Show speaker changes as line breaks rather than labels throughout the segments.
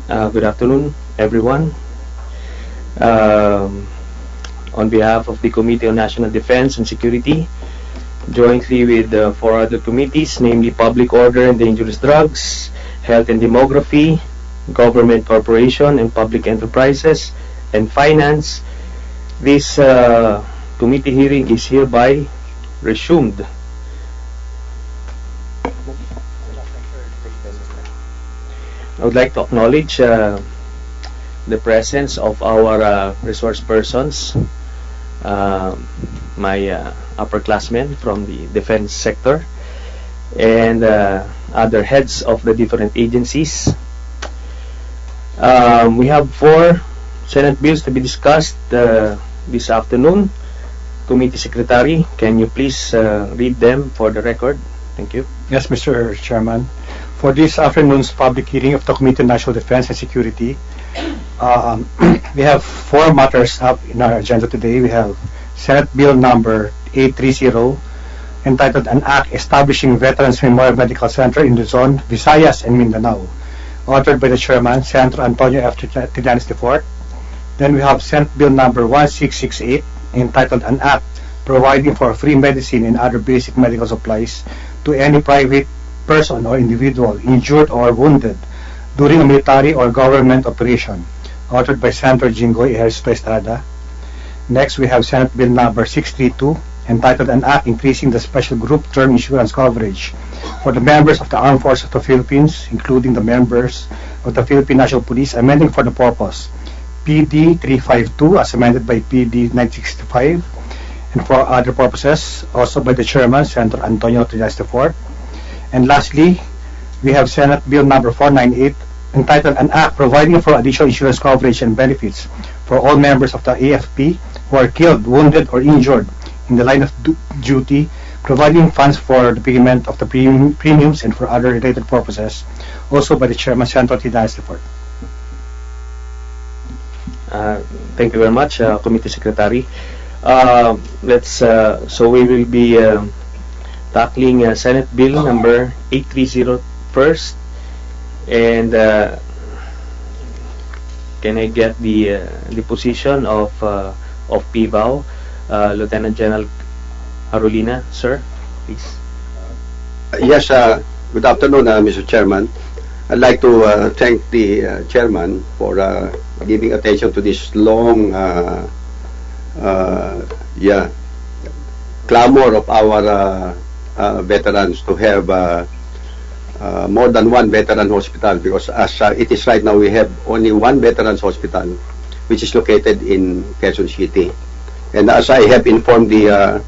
Good afternoon, everyone. Um, on behalf of the Committee on National Defense and Security, jointly with four other committees, namely Public Order and Dangerous Drugs, Health and Demography, Government Corporation and Public Enterprises, and Finance, this committee hearing is hereby resumed. I would like to acknowledge the presence of our resource persons, my upperclassmen from the defense sector, and other heads of the different agencies. We have 4 Senate bills to be discussed this afternoon. Committee Secretary, can you please read them for the record? Thank you.
Yes, Mr. Chairman. For this afternoon's public hearing of the Committee on National Defense and Security, we have 4 matters up in our agenda today. We have Senate Bill number 830, entitled An Act Establishing Veterans Memorial Medical Center in Luzon, Visayas, and Mindanao, authored by the Chairman, Senator Antonio F. Trillanes IV. Then we have Senate Bill number 1668, entitled An Act Providing for Free Medicine and Other Basic Medical Supplies to any private person or individual injured or wounded during a military or government operation, authored by Senator Jinggoy Ejercito Estrada. Next, we have Senate Bill number 632, entitled An Act Increasing the Special Group Term Insurance Coverage for the members of the Armed Forces of the Philippines, including the members of the Philippine National Police, amending for the purpose PD 352 as amended by PD 965, and for other purposes, also by the Chairman, Senator Antonio Trillanes IV. And lastly, we have Senate Bill number 498, entitled An Act Providing for Additional Insurance Coverage and Benefits for all members of the AFP who are killed, wounded, or injured in the line of duty, providing funds for the payment of the premiums and for other related purposes, also by the Chairman, Senator Trillanes IV.
Thank you very much, Committee Secretary. So we will be tackling Senate Bill number 830 first, and can I get the position of PVAO, Lieutenant General Carolina, sir, please.
Yes, good afternoon, Mr. Chairman. I'd like to thank the Chairman for giving attention to this long clamor of our veterans to have more than one veteran hospital, because as it is right now, we have only one veterans hospital, which is located in Quezon City. And as I have informed the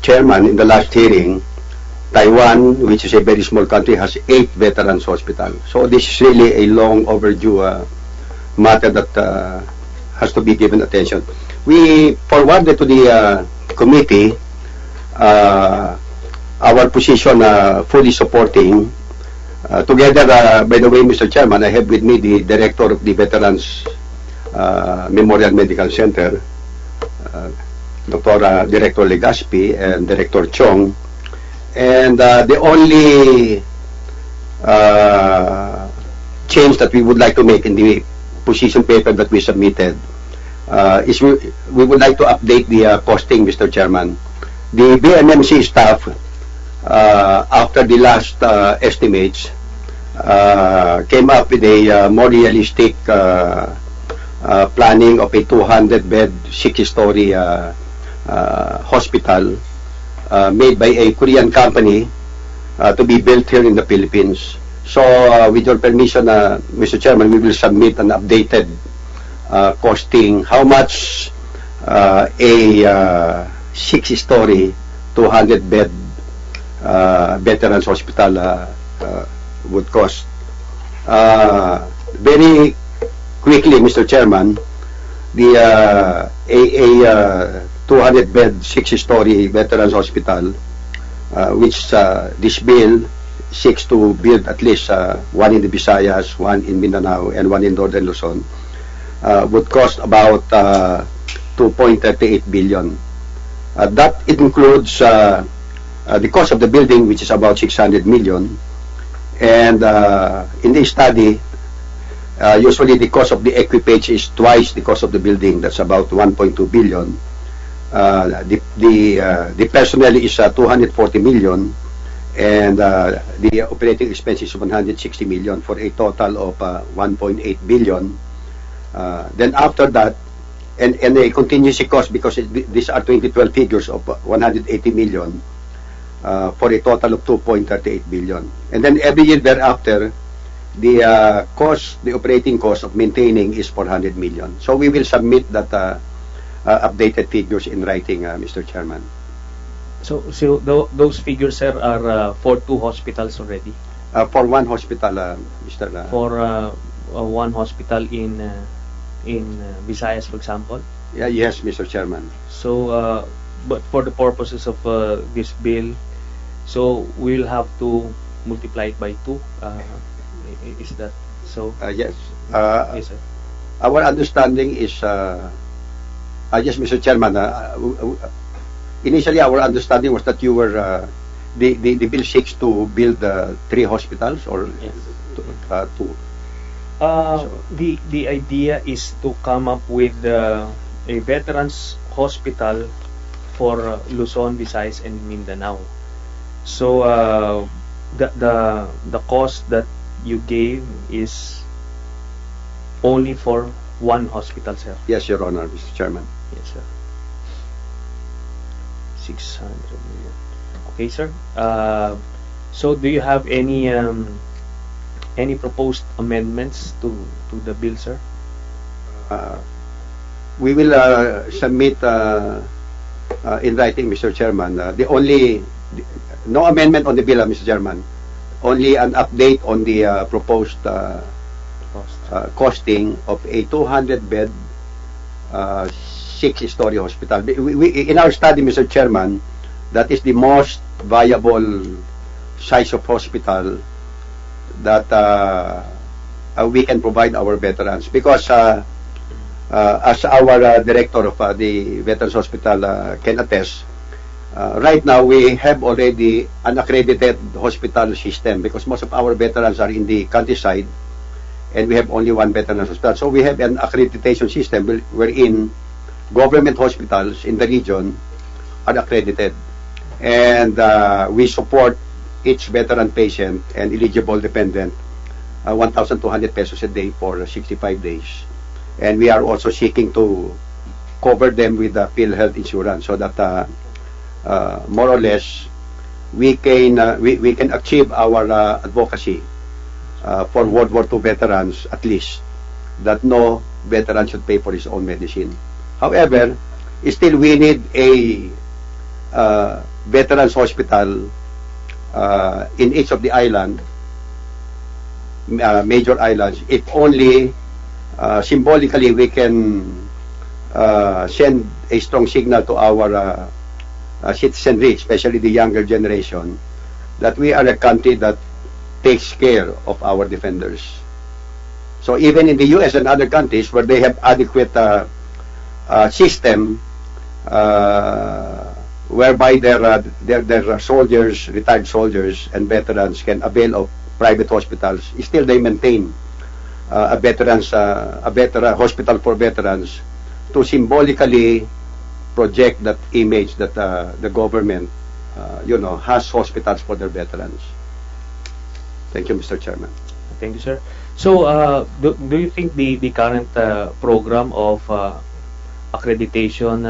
Chairman in the last hearing, Taiwan, which is a very small country, has 8 veterans hospitals. So this is really a long overdue matter that has to be given attention. We forwarded to the committee our position, fully supporting. Together, by the way, Mr. Chairman, I have with me the Director of the Veterans Memorial Medical Center, Dr. Director Legaspi and Director Chong. And the only change that we would like to make in the position paper that we submitted is we would like to update the costing, Mr. Chairman. The BMMC staff, after the last estimates, came up with a more realistic planning of a 200-bed, 6-story hospital made by a Korean company to be built here in the Philippines. So, with your permission, Mr. Chairman, we will submit an updated costing how much a 6-story, 200-bed veterans hospital would cost. Very quickly, Mr. Chairman, the 200-bed, 6-story veterans hospital, which this bill seeks to build at least one in the Visayas, one in Mindanao, and one in Northern Luzon, would cost about 2.38 billion. That includes the cost of the building, which is about 600 million, and in the study, Usually the cost of the equipage is twice the cost of the building. That's about 1.2 billion. The personnel is 240 million, and the operating expense is 160 million for a total of 1.8 billion. Then after that, and a contingency cost, because these are 2012 figures of 180 million, for a total of 2.38 billion. And then every year thereafter, the operating cost of maintaining is 400 million. So we will submit that updated figures in writing, Mr. Chairman.
So those figures, sir, are for 2 hospitals already?
For one hospital, Mr.
For one hospital in Visayas, for example?
Yeah, yes, Mr. Chairman.
So, but for the purposes of this bill, so we'll have to multiply it by 2. Is that so?
Yes.
Yes, sir.
Our understanding is, yes, Mr. Chairman, initially our understanding was that you were, the bill seeks to build 3 hospitals, or
Yes.
2.
The idea is to come up with a veterans hospital for Luzon, Visayas, and Mindanao. So the cost that you gave is only for one hospital, sir?
Yes, Your Honor, Mr. Chairman.
Yes, sir. 600 million. Okay, sir. So do you have any proposed amendments to the bill, sir?
We will submit in writing, Mr. Chairman. No amendment on the bill, Mr. Chairman. Only an update on the proposed costing of a 200-bed, 6-story hospital. In our study, Mr. Chairman, that is the most viable size of hospital that we can provide our veterans, because as our director of the Veterans Hospital can attest, right now we have already an accredited hospital system, because most of our veterans are in the countryside and we have only one veterans hospital. So we have an accreditation system wherein government hospitals in the region are accredited, and we support each veteran patient and eligible dependent 1,200 pesos a day for 65 days. And we are also seeking to cover them with the PhilHealth insurance, so that more or less we can achieve our advocacy for World War II veterans, at least, that no veteran should pay for his own medicine. However, still we need a veterans hospital in each of the major islands, if only symbolically we can send a strong signal to our citizenry, especially the younger generation, that we are a country that takes care of our defenders. So even in the US and other countries where they have adequate system whereby their soldiers, retired soldiers, and veterans can avail of private hospitals, still they maintain a veteran hospital for veterans to symbolically project that image that the government, has hospitals for their veterans. Thank you, Mr. Chairman.
Thank you, sir. So, do you think the current program of accreditation,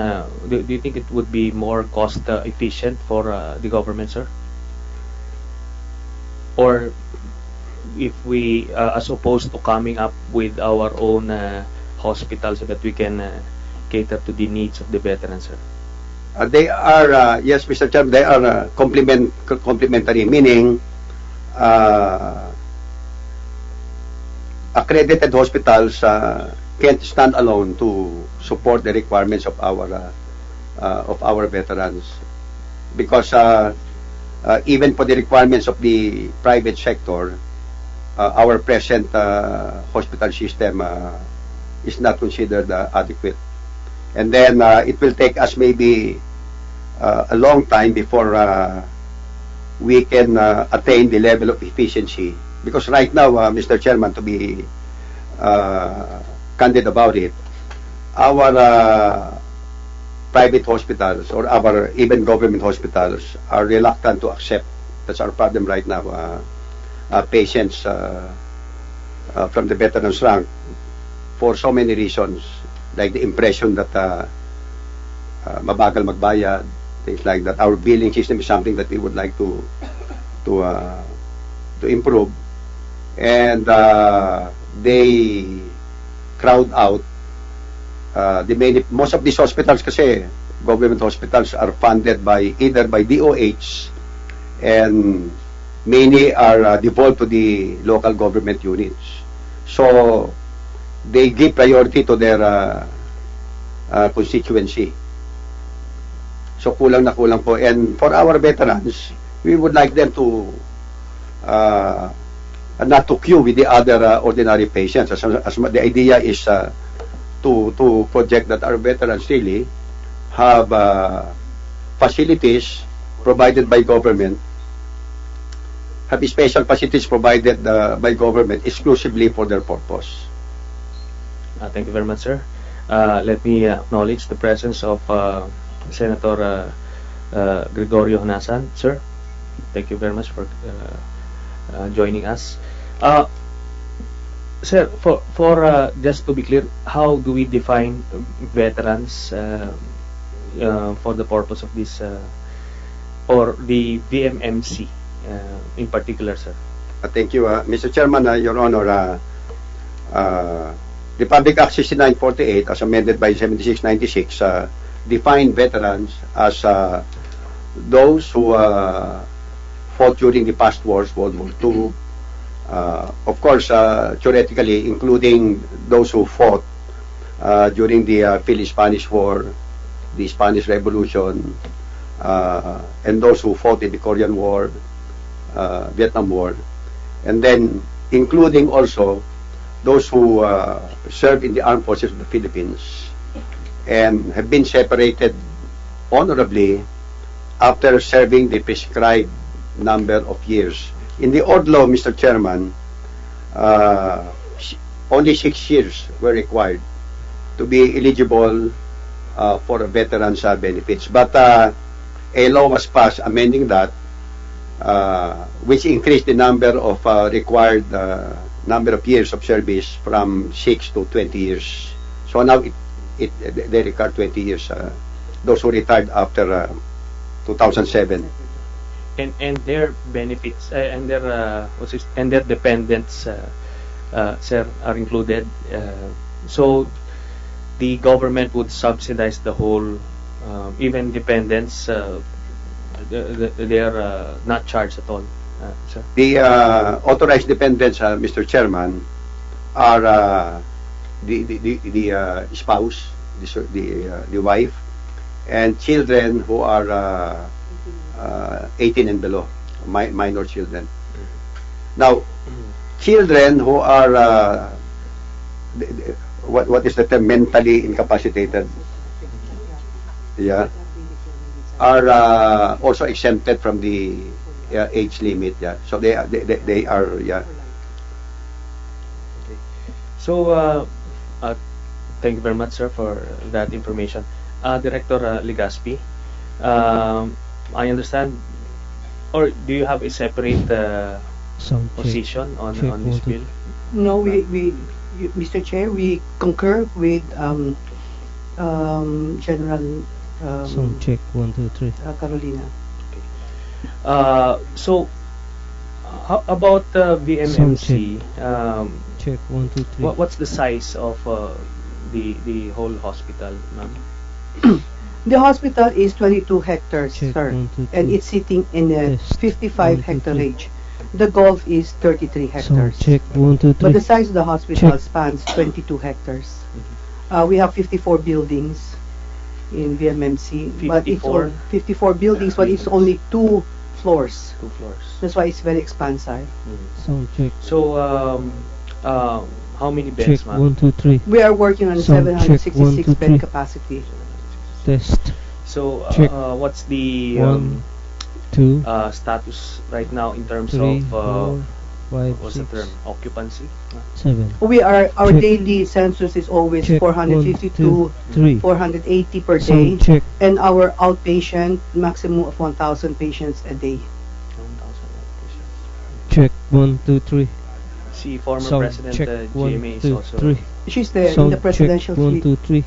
do you think it would be more cost efficient for the government, sir? Or if we, as opposed to coming up with our own hospital so that we can cater to the needs of the veterans, sir?
They are, yes, Mr. Chairman, they are complementary, meaning accredited hospitals can't stand alone to support the requirements of our veterans, because even for the requirements of the private sector, our present hospital system is not considered adequate. And then it will take us maybe a long time before we can attain the level of efficiency, because right now, Mr. Chairman, to be candid about it, our private hospitals or our even government hospitals are reluctant to accept. That's our problem right now. Patients from the veterans rank for so many reasons, like the impression that mabagal magbayad, things like that. Our billing system is something that we would like to improve, and they crowd out most of these hospitals kasi government hospitals are funded by either by DOH, and many are devolved to the local government units. So they give priority to their constituency. So kulang na kulang po. And for our veterans, we would like them to not to queue with the other ordinary patients. As the idea is to project that our veterans really have facilities provided by government, have special facilities provided by government exclusively for their purpose.
Thank you very much, sir. Let me acknowledge the presence of Senator Gregorio Honasan. Sir, thank you very much for joining us. Sir, for just to be clear, how do we define veterans for the purpose of this or the VMMC in particular, sir?
Thank you, Mr. Chairman, Your Honor. The Public Act 6948, as amended by 7696, define veterans as those who fought during the past wars, World War II. Of course, theoretically, including those who fought during the Philippine-Spanish War, the Spanish Revolution, and those who fought in the Korean War, Vietnam War, and then including also those who served in the armed forces of the Philippines and have been separated honorably after serving the prescribed number of years. In the old law, Mr. Chairman, only 6 years were required to be eligible for veterans benefits. But a law was passed amending that, which increased the number of required number of years of service from 6 to 20 years. So now they require 20 years. Those who retired after 2007.
And their benefits and their dependents, sir, are included. So the government would subsidize the whole, even dependents. They are not charged at all, sir.
The authorized dependents, Mr. Chairman, are the spouse, the wife, and children who are 18 and below, minor children. Now, children who are what is the term, mentally incapacitated, yeah, are also exempted from the age limit. Yeah, so they are yeah.
Okay. So thank you very much, sir, for that information. Director Legaspi, I understand, or do you have a separate position on this bill?
No, Mr. Chair, we concur with General
Sound check 1 2 3.
Carolina.
Okay. So, how about VMMC?
Check 1 2 3.
What's the size of the whole hospital, ma'am?
The hospital is 22 hectares,
Check
sir,
1 2 3.
and it's sitting in a
Test.
55
1 2
hectare
3.
range. The golf is 33
Sound
hectares.
check 1 2 3.
But the size of the hospital
Check.
spans 22 hectares. We have 54 buildings in VMMC, but it's
54?
54 buildings, but it's only 2 floors.
2 floors.
That's why it's very expansive.
Sound check.
So, how many
Check
beds, ma'am?
1 2 3.
We are working on
Sound check,
766
1 2 3.
bed capacity.
Test
So,
Check.
what's the
1 2
status right now in terms
3
of
4 5,
What's the
6,
term? Occupancy?
7.
Our
Check.
daily census is always
Check.
450
1, 2,
to
3.
480 per day,
Sound check.
and our outpatient maximum of 1,000 patients a day.
1,000 patients.
Check 1, 2, 3.
See, former
Sound
President
check
GMA
1,
is
2,
also
3.
She's there in
Sound
the presidential
check 1,
suite.
2, 3.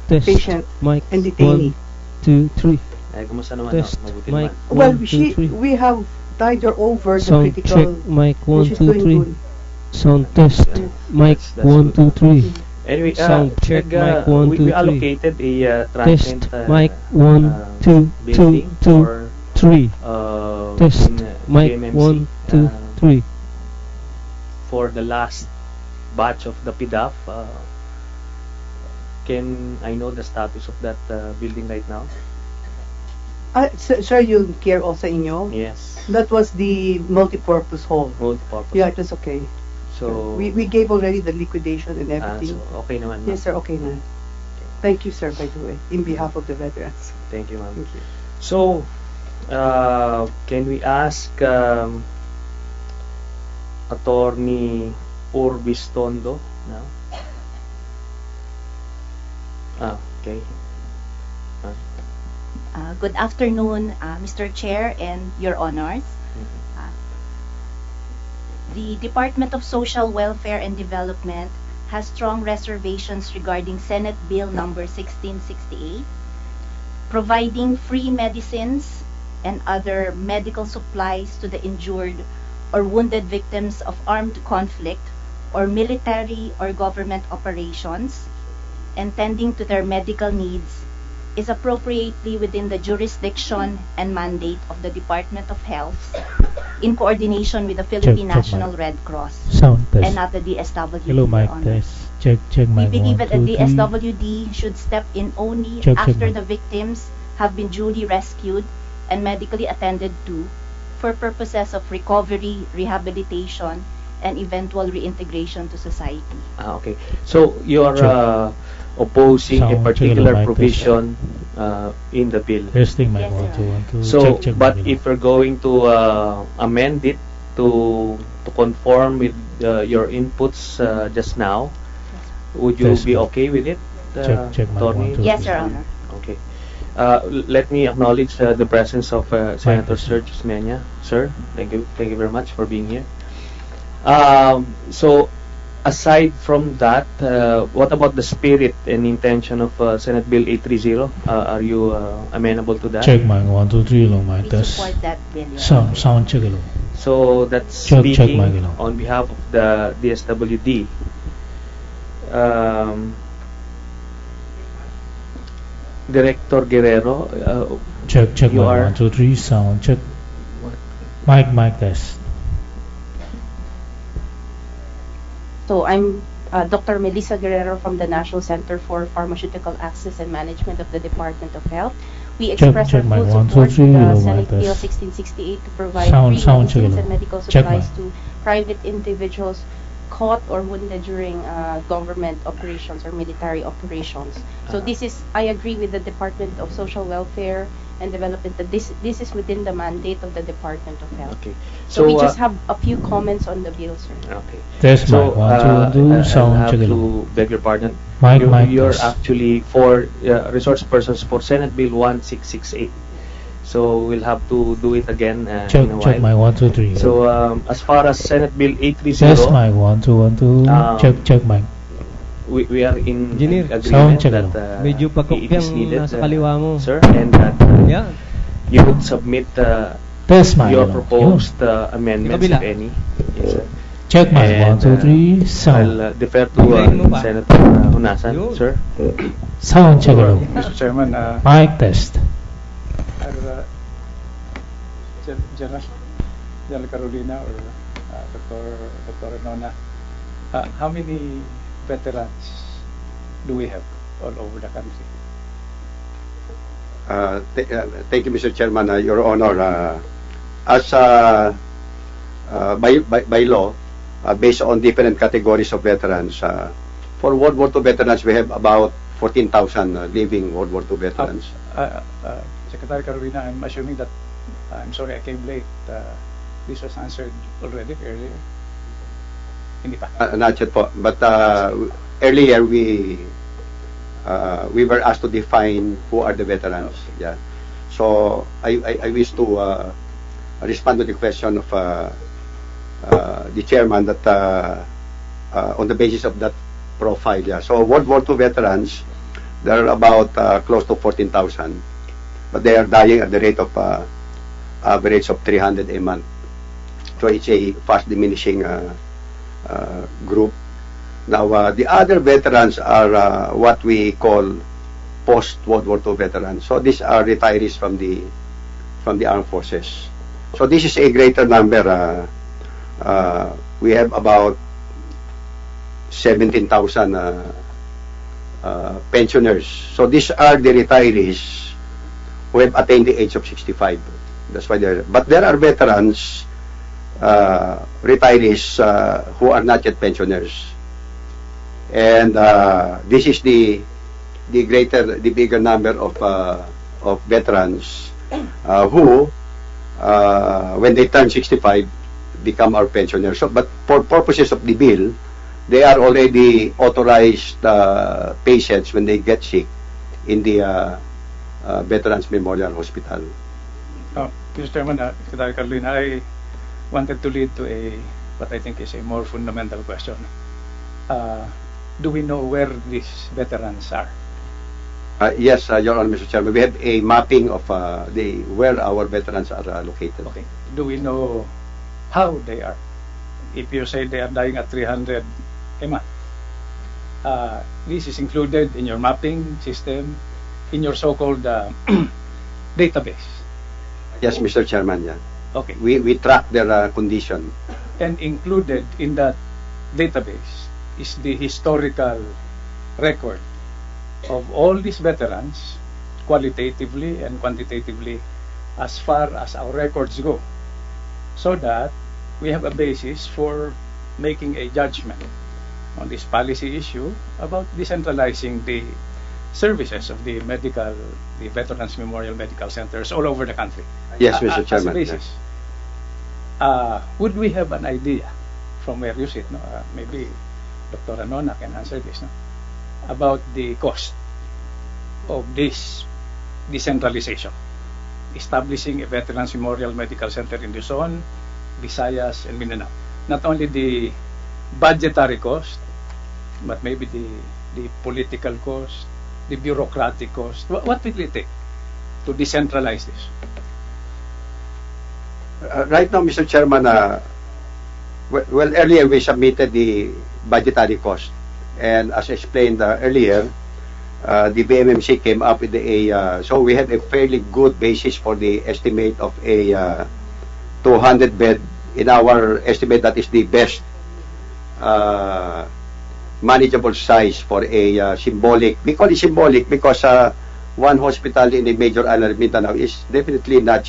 Test.
Patient
Mic
and detainee.
1, 2, 3.
Eh, kumusta naman?
Test.
Mabuti
Mic
naman.
Well,
1, 2, 3.
we have tied her over the
Sound check.
critical.
Mic
and
1,
she's
2,
doing
3.
good.
Sound test. Mic
That's
1,
good.
2, 3.
Anyway,
Sound check, mic 1, 2,
we
3.
allocated a transient
Test. Mic 1, 2, 2,
building
2,
for
3. Test.
in,
Mic
GMMC,
1, 2, 3.
for the last batch of the PDAF. Can I know the status of that building right now?
Sir, yung care also inyo?
Yes.
That was the multi-purpose hall.
Multi-purpose.
Yeah, it was okay.
So,
We gave already the liquidation and
so
everything.
okay naman. ma'am.
Yes, sir, okay na. Thank you, sir, by the way, in behalf of the veterans.
Thank you, ma'am.
Thank you.
So, can we ask Attorney Orbis Tondo now? Okay.
Good afternoon, Mr. Chair and Your Honors. The Department of Social Welfare and Development has strong reservations regarding Senate Bill number 1668, providing free medicines and other medical supplies to the injured or wounded victims of armed conflict or military or government operations, and tending to their medical needs is appropriately within the jurisdiction and mandate of the Department of Health in coordination with the Philippine
check
National
mic.
Red Cross
Sound test.
and not the DSWD.
Hello,
Your
mic
Honor.
test. Check
We
mic.
believe
1,
that the
2, 3.
DSWD should step in only
Check
after
mic.
the victims have been duly rescued and medically attended to for purposes of recovery, rehabilitation, and eventual reintegration to society.
Okay. So you're
Check.
opposing a
Sound,
particular
check, mic test.
provision in the bill.
Testing mic.
Yes,
1,
sir.
2, 1, 2.
So,
check
but
mic.
if we're going to amend it to conform with your inputs just now, would you
Test
be
mic.
okay with it,
Check mic.
Attorney?
1, 2,
Yes,
3.
Your Honor.
Okay. Let me acknowledge the presence of Senator Sergio Mena. Sir, thank you very much for being here. So, aside from that, what about the spirit and intention of Senate Bill 830? Are you amenable to that?
Check mic. 1, 2, 3. Hello, mic
We
test.
support that bill, Your Honor.
Sound check. Hello.
So that's
Check
speaking
mic, hello.
on behalf of the DSWD. Director Guerrero,
Check
You
mic.
are-
1, 2, 3. Sound check. Mic test.
So I'm Dr. Melissa Guerrero from the National Center for Pharmaceutical Access and Management of the Department of Health. We express
check
our
mic.
full
1, 2,
support
3.
to the
Hello,
Senate
mic
Bill
test.
1668 to provide
Sound,
free
sound, check
medicines
hello.
and medical
Check
supplies
mic.
to private individuals caught or wounded during government operations or military operations. So this is, I agree with the Department of Social Welfare and Development that this is within the mandate of the Department of Health.
okay.
So we just have a few comments on the bill, sir.
Okay.
Test
So,
mic. 1, 2, 1, 2.
I'll
Sound
have
check. Hello.
to beg your pardon.
Mic
You're
test.
actually for resource persons for Senate Bill 1668. So we'll have to do it again in a
Check
while.
mic. 1, 2, 3.
So as far as Senate Bill
Test
830,
mic. 1, 2, 1, 2. Check mic.
we are in
Engineer,
agreement
sound check
that
Medyo
it
pagkopyang
is needed,
nasa kaliwa mo.
sir, and that
Yeah.
you would submit
Test mic.
your
hello.
proposed amendments,
Kabila.
if any. Yes, sir.
Check mic.
And,
1, 2, 3. Sound.
I'll defer to
Hilahin mo pa.
Senator Hunasan,
Yun.
sir.
Sound check. Hello.
Mr. Chairman,
Mic test.
General Carolina or Dr. Nona, how many veterans do we have all over the country?
Thank you, Mr. Chairman. Your Honor, as by law, based on different categories of veterans, for World War II veterans, we have about 14,000 living World War II veterans.
Secretary Carolina, I'm assuming that, I'm sorry I came late. this was answered already earlier? Hindi pa.
Not yet po. But earlier we were asked to define who are the veterans. Yeah. So I wish to respond to the question of the chairman that on the basis of that profile. Yeah. So World War II veterans, there are about close to 14,000, but they are dying at the rate of average of 300 a month. So it's a fast diminishing group. Now, the other veterans are what we call post-World War II veterans. So these are retirees from the armed forces. So this is a greater number. We have about 17,000 pensioners. So these are the retirees who have attained the age of 65. That's why they're. But there are veterans, retirees who are not yet pensioners. And this is the bigger number of veterans who, when they turn 65, become our pensioners. So, but for purposes of the bill, they are already authorized patients when they get sick in the Veterans Memorial Hospital.
Mr. Chairman, Secretary Carolina, I wanted to lead to what I think is a more fundamental question. Do we know where these veterans are?
Yes, Your Honor, Mr. Chairman, we have a mapping of where our veterans are located.
Okay. Do we know how they are? If you say they are dying at 300 a month, this is included in your mapping system, in your so-called database.
Yes, Mr. Chairman. Yeah.
Okay.
We track their condition.
And included in that database is the historical record of all these veterans, qualitatively and quantitatively, as far as our records go, so that we have a basis for making a judgment on this policy issue about decentralizing the services of the Veterans Memorial Medical Centers all over the country.
Yes, Mr. Chairman.
As a basis. Would we have an idea from where you sit? Maybe Dr. Anona can answer this. About the cost of this decentralization, establishing a Veterans Memorial Medical Center in Luzon, Visayas, and Mindanao. Not only the budgetary cost, but maybe the political cost, the bureaucratic cost. What will it take to decentralize this?
Right now, Mr. Chairman, well, earlier we submitted the budgetary cost. And as explained earlier, the VMMC came up with so we have a fairly good basis for the estimate of a 200 bed. In our estimate, that is the best manageable size for a symbolic. We call it symbolic because one hospital in the major island of Mindanao is definitely not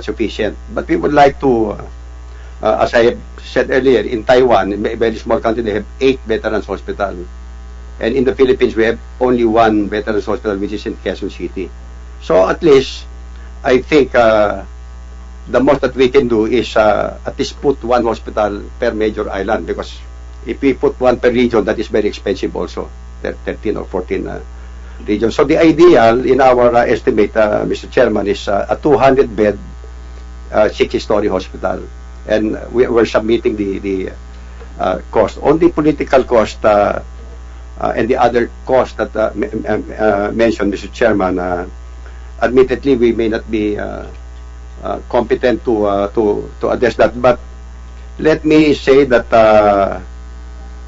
sufficient. But we would like to, as I have said earlier, in Taiwan, in a very small country, they have 8 veterans hospitals. And in the Philippines, we have only 1 veterans hospital, which is in Quezon City. So at least, I think the most that we can do is at least put 1 hospital per major island, because if we put 1 per region, that is very expensive also, 13 or 14 regions. So the ideal in our estimate, Mr. Chairman, is a 200-bed 60-story hospital. And we're submitting the cost. On the political cost and the other cost that mentioned, Mr. Chairman, admittedly we may not be competent to address that. But let me say that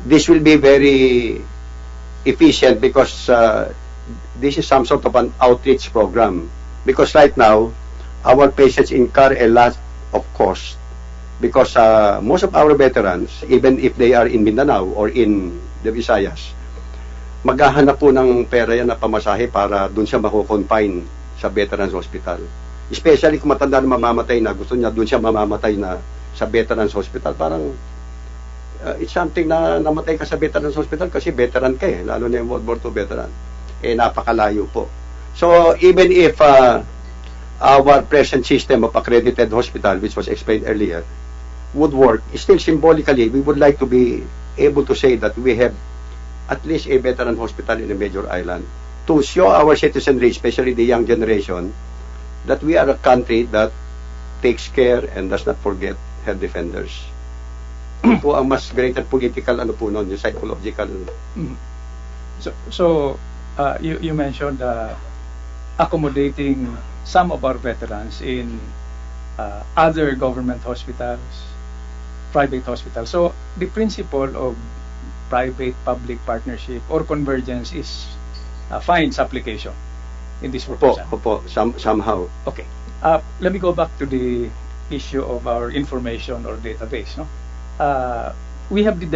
this will be very efficient, because this is some sort of an outreach program. Because right now, our patients incur a lot of cost, because most of our veterans, even if they are in Mindanao or in the Visayas, maghahanap po ng pera yan na pamasahe para dun siya mako-confine sa Veterans Hospital. Especially kung matanda na mamamatay na, gusto niya dun siya mamamatay na sa Veterans Hospital. Parang it's something na namatay ka sa Veterans Hospital kasi veteran ka lalo na yung World War II veteran. Napakalayo po. So even if our present system of accredited hospital, which was explained earlier, would work, still symbolically, we would like to be able to say that we have at least a veteran hospital in a major island to show our citizenry, especially the young generation, that we are a country that takes care and does not forget her defenders. Po ang mas greater political yung psychological.
So you mentioned accommodating some of our veterans in other government hospitals, private hospitals. So the principle of private-public partnership or convergence is finds application in this proposal.
Somehow.
Okay. Let me go back to the issue of our information or database. No? We have the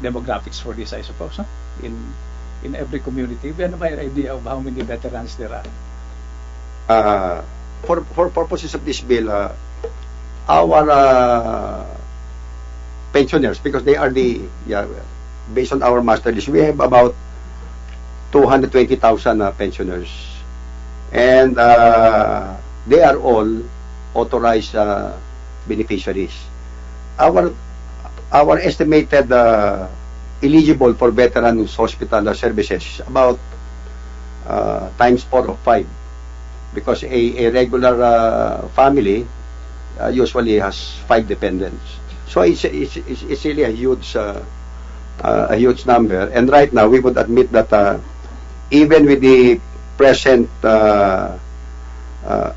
demographics for this, I suppose. No? In every community, we have an idea of how many veterans there are.
For purposes of this bill, our pensioners, because they are based on our master list, we have about 220,000 pensioners, and they are all authorized beneficiaries. Our estimated eligible for veterans hospital services about times 4 or 5, because a regular family usually has 5 dependents. So it's really a huge number. And right now we would admit that even with the present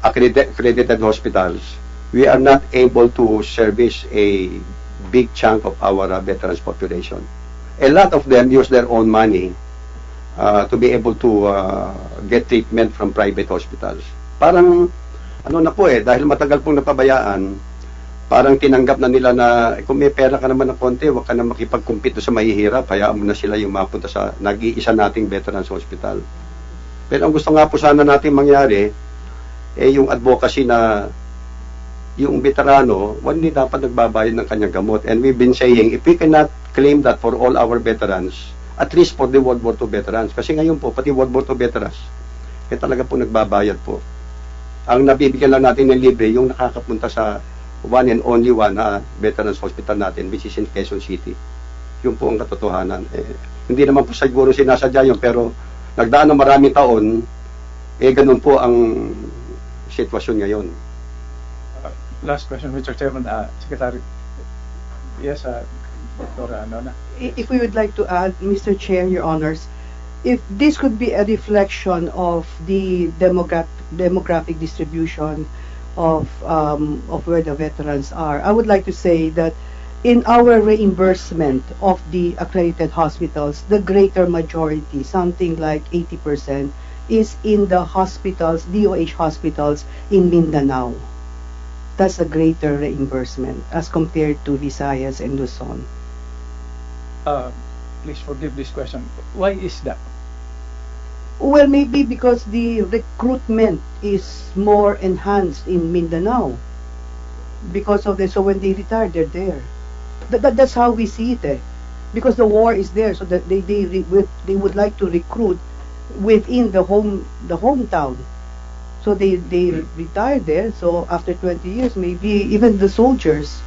accredited hospitals, we are not able to service a big chunk of our veterans population. A lot of them use their own money to be able to get treatment from private hospitals. Parang dahil matagal pong napabayaan, parang tinanggap na nila na kung may pera ka naman ng konti, huwag ka na makipag-compete sa mahihirap, hayaan mo na sila yung mapunta sa nag-iisa nating veterans hospital. Pero ang gusto nga po sana natin mangyari, yung advocacy na yung veterano, hindi dapat nagbabayad ng kanyang gamot. And we've been saying, if we cannot claim that for all our veterans, at least for the World War II veterans, kasi ngayon po, pati World War II veterans, talaga po nagbabayad po. Ang nabibigyan lang natin ng libre, yung nakakapunta sa one and only one veterans hospital natin, which is in Quezon City. Yun po ang katotohanan. Hindi naman po siguro sinasadya yun, pero nagdaan ng maraming taon, ganun po ang sitwasyon ngayon.
Last question, Mr. Chairman, Secretary. Yes, Dr. Nona.
If we would like to add, Mr. Chair, Your Honors, if this could be a reflection of the demographic distribution of where the veterans are, I would like to say that in our reimbursement of the accredited hospitals, the greater majority, something like 80%, is in the hospitals, DOH hospitals in Mindanao. That's a greater reimbursement as compared to Visayas and Luzon.
Please forgive this question. Why is that?
Well, maybe because the recruitment is more enhanced in Mindanao. Because of this, so when they retire, they're there. That's how we see it. Because the war is there, so that they would like to recruit within the hometown. So they retire there. So after 20 years, maybe even the soldiers.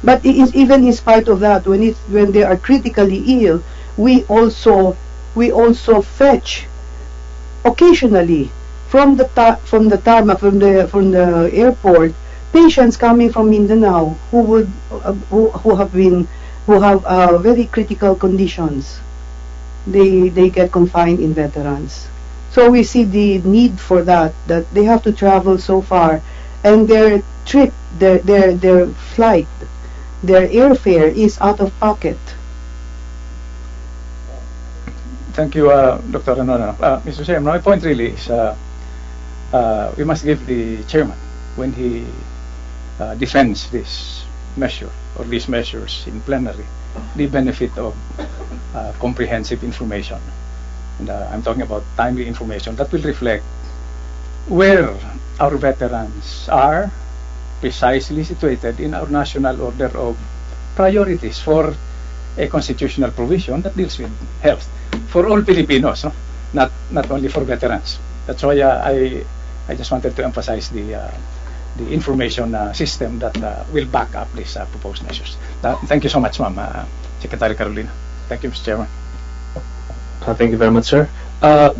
But even in spite of that, when they are critically ill, we also fetch occasionally from the tarmac, from the airport, patients coming from Mindanao who have very critical conditions. They get confined in veterans. So we see the need for that they have to travel so far, and their trip, their flight, their airfare is out of pocket.
Thank you, Dr. Anona. Mr. Chairman, my point really is we must give the chairman, when he defends this measure or these measures in plenary, the benefit of comprehensive information. And I'm talking about timely information that will reflect where our veterans are precisely situated in our national order of priorities for a constitutional provision that deals with health for all Filipinos, no? not only for veterans. That's why I just wanted to emphasize the information system that will back up these proposed measures. Thank you so much, Ma'am, Secretary Carolina. Thank you, Mr. Chairman.
Thank you very much, sir. I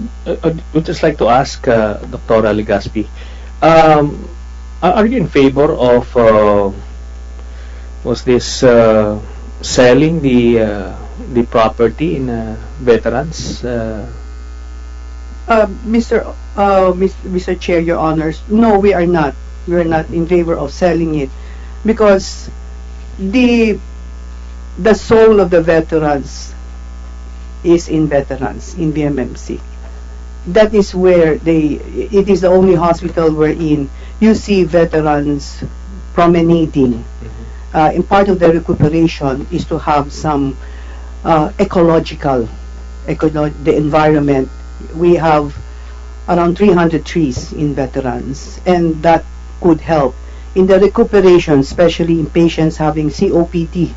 would just like to ask Dr. Legaspi, are you in favor of was this selling the property in veterans?
Mr. Chair, Your Honors, no, we are not. We are not in favor of selling it because the soul of the veterans is in veterans, in BMMC. That is where it is the only hospital wherein you see veterans promenading. And part of the recuperation is to have some the environment. We have around 300 trees in veterans, and that could help in the recuperation, especially in patients having COPD.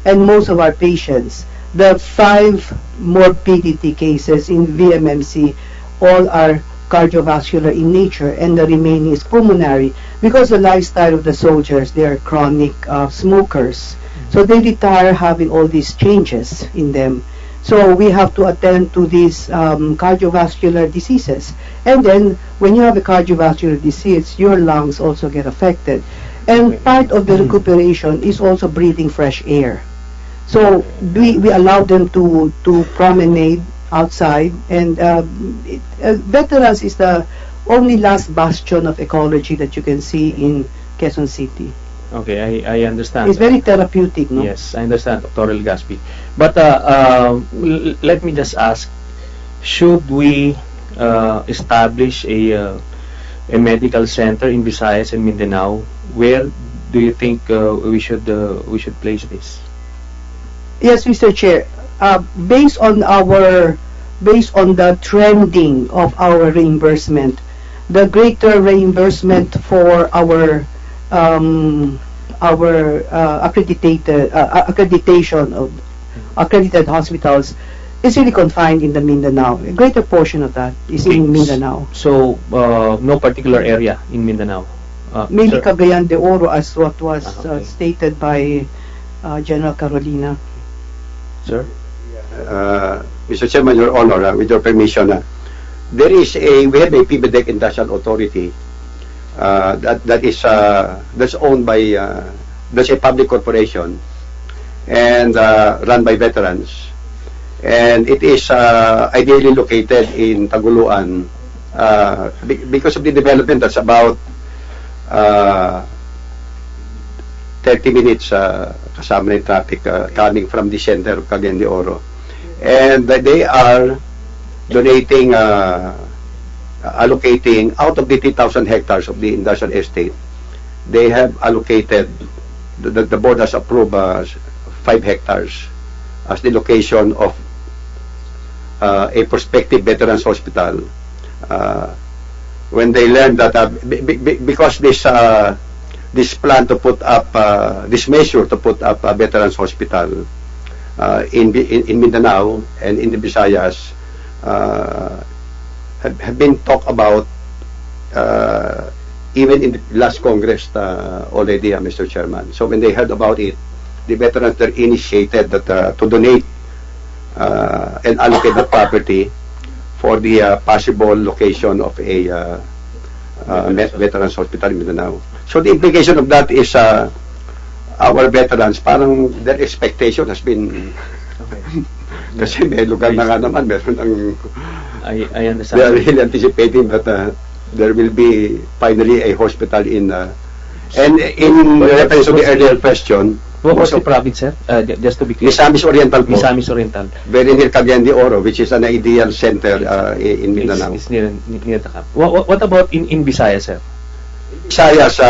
And most of our patients, the 5 morbidity cases in VMMC, all are cardiovascular in nature, and the remaining is pulmonary, because the lifestyle of the soldiers, they are chronic smokers. So they retire having all these changes in them. So we have to attend to these cardiovascular diseases. And then when you have a cardiovascular disease, your lungs also get affected. And part of the recuperation is also breathing fresh air. So we allow them to promenade outside, and veterans is the only last bastion of ecology that you can see in Quezon City.
Okay, I understand.
It's very therapeutic, no?
Yes, I understand, Dr. Legaspi. But let me just ask, should we establish a medical center in Visayas and Mindanao? Where do you think we should place this?
Yes, Mr. Chair. Based on the trending of our reimbursement, the greater reimbursement for our accreditation of accredited hospitals is really confined in the Mindanao. A greater portion of that is in Mindanao.
So no particular area in Mindanao.
Mainly
Sir?
Cagayan de Oro, as what was
Okay.
stated by General Carolina.
Sir?
Mr. Chairman, Your Honor, with your permission, we have a PBDEC Industrial Authority that's owned by that's a public corporation and run by veterans, and it is ideally located in Taguluan because of the development. That's about 30 minutes kasama na yung traffic coming from the center of Cagayan de Oro. And they are donating, allocating out of the 3,000 hectares of the industrial estate. They have allocated, the board has approved 5 hectares as the location of a prospective veterans hospital. When they learned that, because this plan to put up, this measure to put up a veterans hospital in Mindanao and in the Visayas have been talked about even in the last Congress already, Mr. Chairman. So when they heard about it, the veterans were initiated that to donate and allocate the property for the possible location of a veterans hospital in Mindanao. So the implication of that is our veterans, parang their expectation has been kasi may lugar na nga naman, meron ng
I understand.
they are really anticipating that there will be finally a hospital in and in reference to the earlier question,
What was the province, sir? Just to be clear.
Misamis Oriental po,
Misamis Oriental.
very near Cagayan de Oro, which is an ideal center in Mindanao.
It's near the camp. What about in Visayas, sir?
Visayas,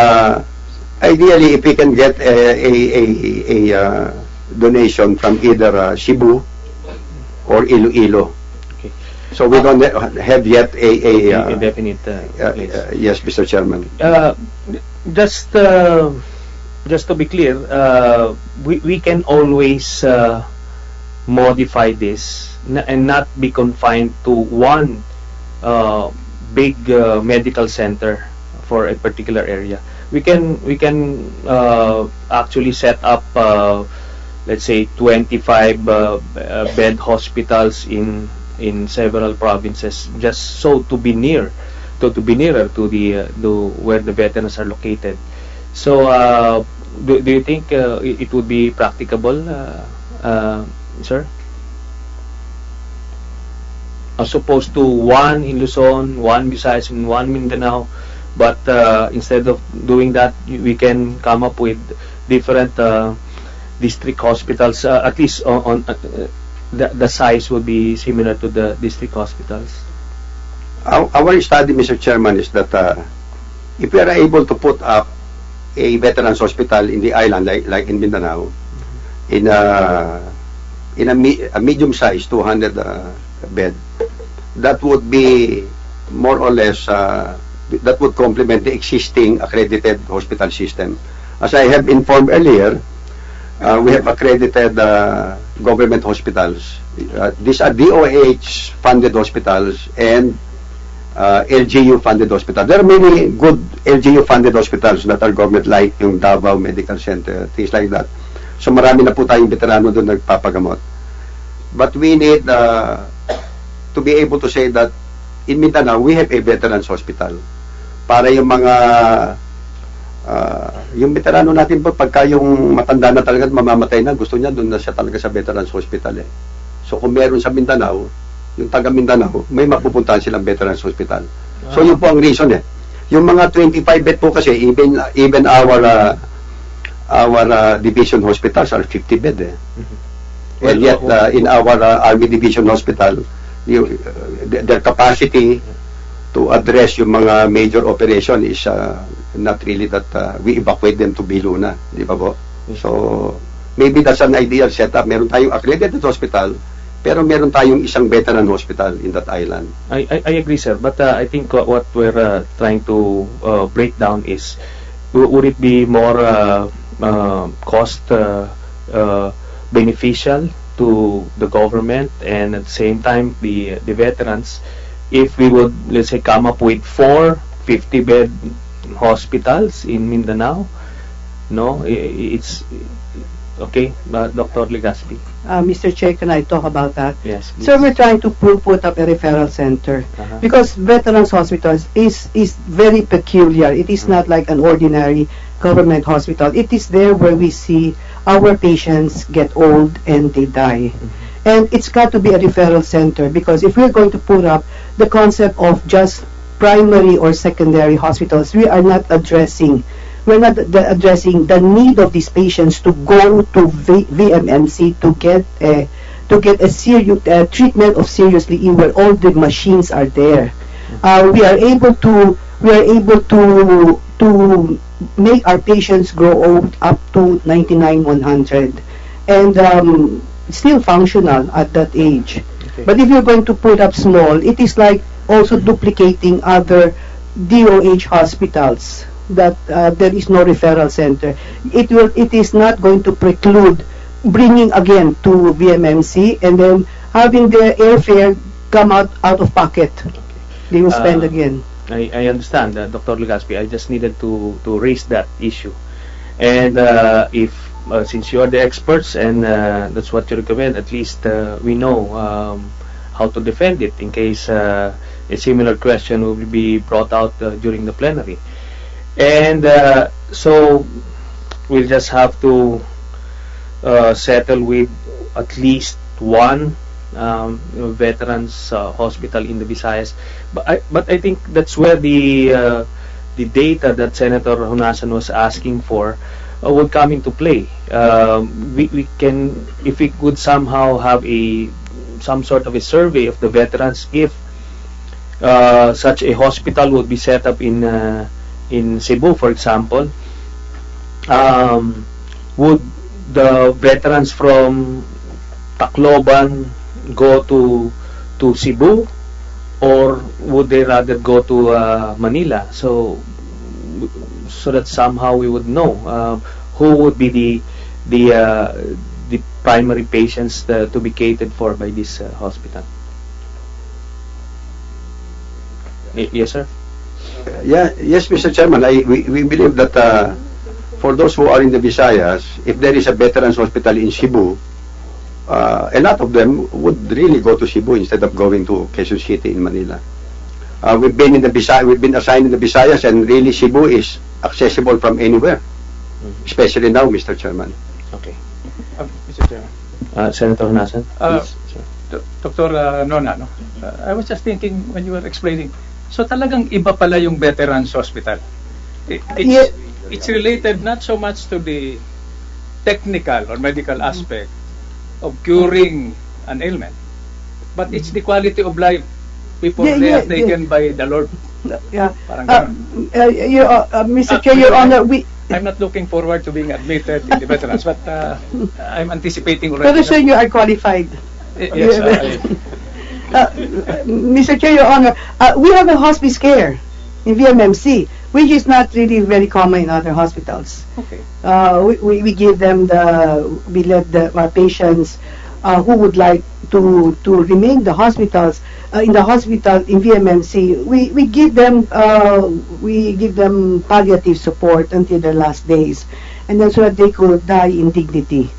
ideally, if we can get a donation from either Cebu or Iloilo.
Okay.
So we don't have yet
A definite place.
yes, Mr. Chairman.
Just to be clear, we can always modify this and not be confined to one big medical center for a particular area, we can actually set up let's say 25 bed hospitals in several provinces, just so to be nearer to the where the veterans are located. So do you think it would be practicable, sir? As opposed to one in Luzon, one Visayas, and one Mindanao, but instead of doing that, we can come up with different district hospitals. At least on the size would be similar to the district hospitals.
Our study, Mr. Chairman, is that if we are able to put up a veterans hospital in the island, like in Mindanao, in a medium size 200 bed, that would be more or less that would complement the existing accredited hospital system. As I have informed earlier, we have accredited government hospitals. These are DOH funded hospitals and LGU funded hospitals. There are many good LGU funded hospitals that are government, like yung Davao Medical Center, things like that. So marami na po tayong veterano doon nagpapagamot. But we need to be able to say that in Mindanao, we have a veterans hospital. Para yung mga yung veterano natin po, pagka yung matanda na talaga at mamamatay na, gusto niya doon na siya talaga sa veterans hospital. So kung meron sa Mindanao, yung taga Mindanao, may mapupuntahan silang veterans hospital. So yun po ang reason Yung mga 25 bed po kasi, even our division hospitals are 50 bed And yet in our Army Division Hospital, their capacity to address yung mga major operation is not really that we evacuate them to Biluna, di ba po? So maybe that's an ideal setup. Meron tayong accredited hospital, pero meron tayong isang veteran hospital in that island.
I agree, sir, but I think what we're trying to break down is, would it be more cost beneficial to the government and at the same time the veterans if we would, let's say, come up with 4 50-bed hospitals in Mindanao? No, it's okay. Dr. Legaspi.
Mr. Chair, can I talk about that?
Yes, please.
So we're trying to put up a referral center because Veterans Hospitals is very peculiar. It is not like an ordinary government hospital. It is there where we see our patients get old and they die. And it's got to be a referral center, because if we're going to put up the concept of just primary or secondary hospitals, we are not addressing the need of these patients to go to VMMC to get a serious treatment of seriously ill, where all the machines are there. We are able to make our patients grow old up to 99, 100, and still functional at that age. Okay. But if you're going to put up small, it is like also duplicating other DOH hospitals that there is no referral center. It is not going to preclude bringing again to VMMC and then having the airfare come out of pocket. Okay. They will spend again.
I understand, Dr. Legaspi. I just needed to raise that issue. And if since you are the experts and that's what you recommend, at least we know how to defend it in case a similar question will be brought out during the plenary. And so we'll just have to settle with at least one veterans hospital in the Visayas. But I think that's where the data that Senator Honasan was asking for would come into play. We can, if we could somehow have some sort of a survey of the veterans, if such a hospital would be set up in Cebu, for example, would the veterans from Tacloban go to Cebu, or would they rather go to Manila? So that somehow we would know who would be the primary patients to be catered for by this hospital. Yes, sir.
Yes, Mr. Chairman. We believe that for those who are in the Visayas, if there is a veterans hospital in Cebu, a lot of them would really go to Cebu instead of going to Quezon City in Manila. We've been in the we've been assigned in the Visayas, and really Cebu is accessible from anywhere, especially now, Mr. Chairman.
Okay.
Mr. Chairman.
Senator Honasan, please.
Dr. Nona, no? I was just thinking when you were explaining, so talagang iba pala yung Veterans Hospital. It's related not so much to the technical or medical aspect of curing an ailment, but it's the quality of life people they are taken by the Lord.
Yeah.
Parang
Mr. Chair, Your Honor,
I'm not looking forward to being admitted in the veterans, but I'm anticipating already.
Pero sir, you are qualified.
Yes,
Mr. Chair, Your Honor, we have a hospice care in VMMC, which is not really very common in other hospitals.
Okay.
We give them we let our patients who would like to remain in the hospitals in VMMC. We give them palliative support until their last days, and then so that they could die in dignity.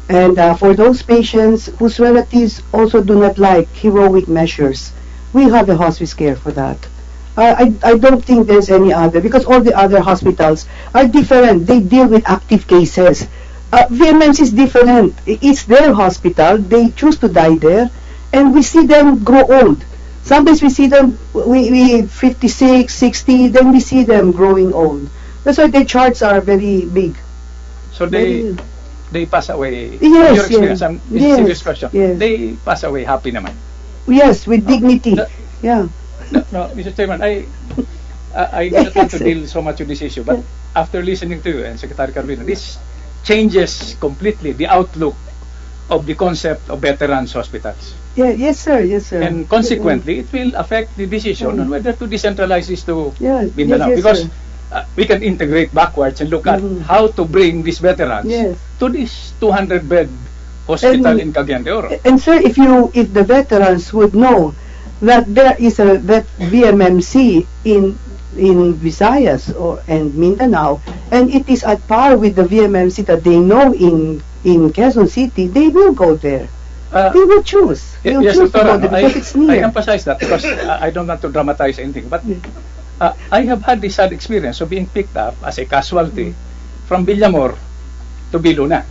And for those patients whose relatives also do not like heroic measures, we have a hospice care for that. I don't think there's any other, because all the other hospitals are different. They deal with active cases. VMMC is different. It's their hospital. They choose to die there, and we see them grow old. Sometimes we see them, we 56, 60, then we see them growing old. That's why their charts are very big.
So they pass away.
Yes,
your experience,
yes,
this is a serious question.
Yes.
They pass away happy naman.
Yes, with dignity. Yeah.
No, Mr. Chairman, I do not want to deal so much with this issue, but after listening to you and Secretary Carvino, this changes completely the outlook of the concept of veterans hospitals.
Yeah, yes, sir. Yes, sir.
And consequently, it will affect the decision on whether to decentralize this to
Yes,
Mindanao,
yes,
because
sir.
we can integrate backwards and look at how to bring these veterans
Yes.
to this 200-bed hospital
And-
in Cagayan de Oro.
And sir, if the veterans would know that there is a VMMC in Visayas and Mindanao, and it is at par with the VMMC that they know in Quezon City, they will go there. They will choose. They will
Yes,
choose to
Doctor,
go there because it's near.
I emphasize that because I don't want to dramatize anything, but I have had the sad experience of being picked up as a casualty from Villamor to Biluna.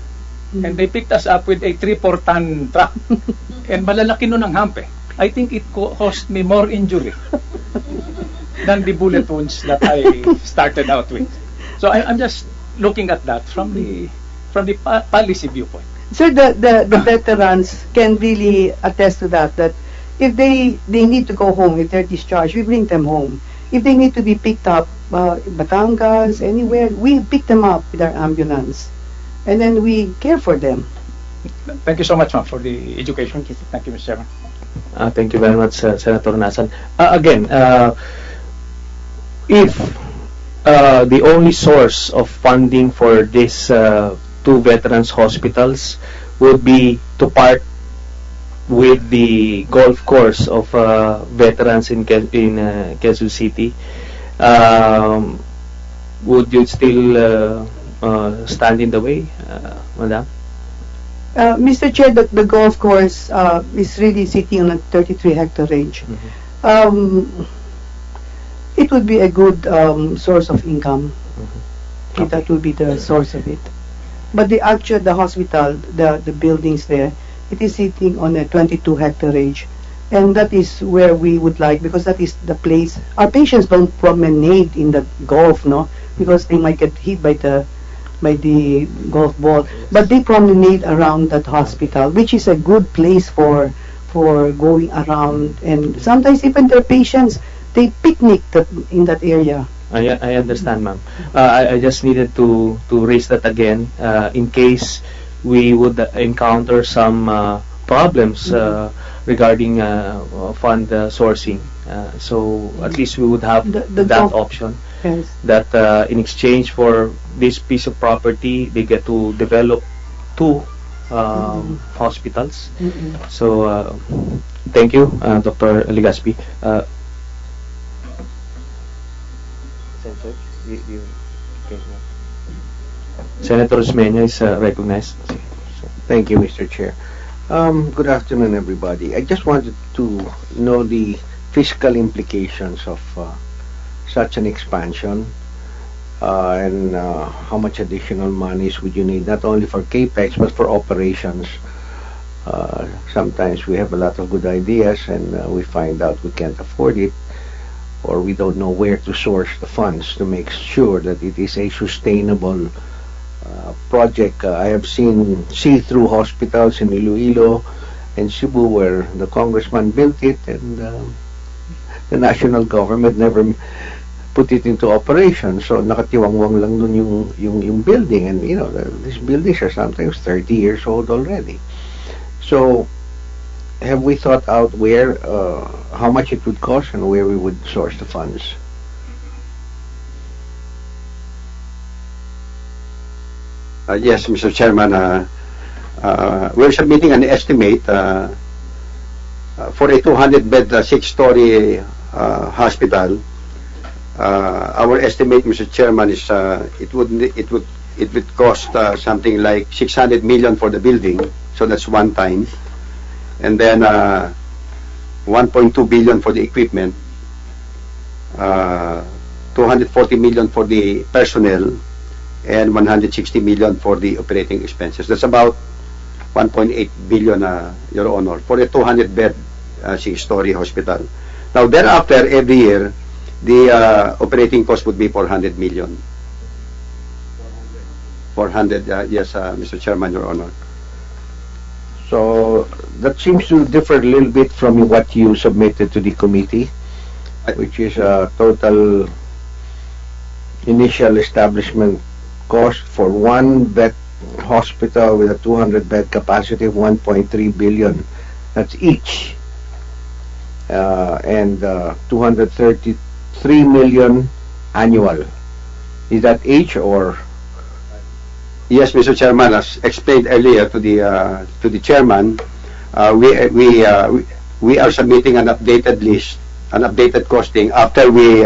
And they picked us up with a 3-4-ton truck. And malalaki nun ang hampe. I think it caused me more injury than the bullet wounds that I started out with. So I'm just looking at that from the policy viewpoint.
Sir, the veterans can really attest to that if they need to go home, if they're discharged, we bring them home. If they need to be picked up, Batangas, anywhere, we pick them up with our ambulance. And then we care for them.
Thank you so much, ma'am, for the education. Thank you, Mr. Chairman.
Thank you very much, Senator Nasan. Again, if the only source of funding for these two veterans hospitals would be to part with the golf course of veterans in Quezon City, would you still stand in the way, Madam?
Mr. Chair, the golf course is really sitting on a 33-hectare range. It would be a good source of income. If that would be the source of it. But the hospital, the buildings there, it is sitting on a 22-hectare range. And that is where we would like, because that is the place. Our patients don't promenade in the golf, no? Because they might get hit by the golf ball, but they promenade around that hospital, which is a good place for going around, and sometimes even their patients, they picnic in that area.
I understand, ma'am. I just needed to raise that again in case we would encounter some problems regarding fund sourcing. So at least we would have that option.
Yes.
That in exchange for this piece of property, they get to develop two hospitals. So thank you, Dr. Legaspi. Senator Osmeña is recognized.
Thank you, Mr. Chair. Good afternoon, everybody. I just wanted to know the fiscal implications of such an expansion and how much additional monies would you need, not only for CAPEX, but for operations. Sometimes we have a lot of good ideas and we find out we can't afford it, or we don't know where to source the funds to make sure that it is a sustainable project. I have seen see-through hospitals in Iloilo and Cebu where the congressman built it and the national government never put it into operation. So nakatiwangwang lang dun yung building, and you know these buildings are sometimes 30 years old already. So have we thought out where how much it would cost and where we would source the funds?
Yes, Mr. Chairman, we're submitting an estimate for a 200-bed, 6-story hospital. Our estimate, Mr. Chairman, is it would cost something like 600 million for the building, so that's one time, and then 1.2 billion for the equipment, 240 million for the personnel, and 160 million for the operating expenses. That's about 1.8 billion, Your Honor, for a 200-bed, 6-story hospital. Now, thereafter, every year, the operating cost would be 400 million. 400, yes, Mr. Chairman, Your Honor.
So that seems to differ a little bit from what you submitted to the committee, which is a total initial establishment cost for one bed hospital with a 200-bed capacity of 1.3 billion. That's each, and 233 million annual. Is that each or?
Yes, Mr. Chairman, as explained earlier to the chairman, we are submitting an updated list, an updated costing after we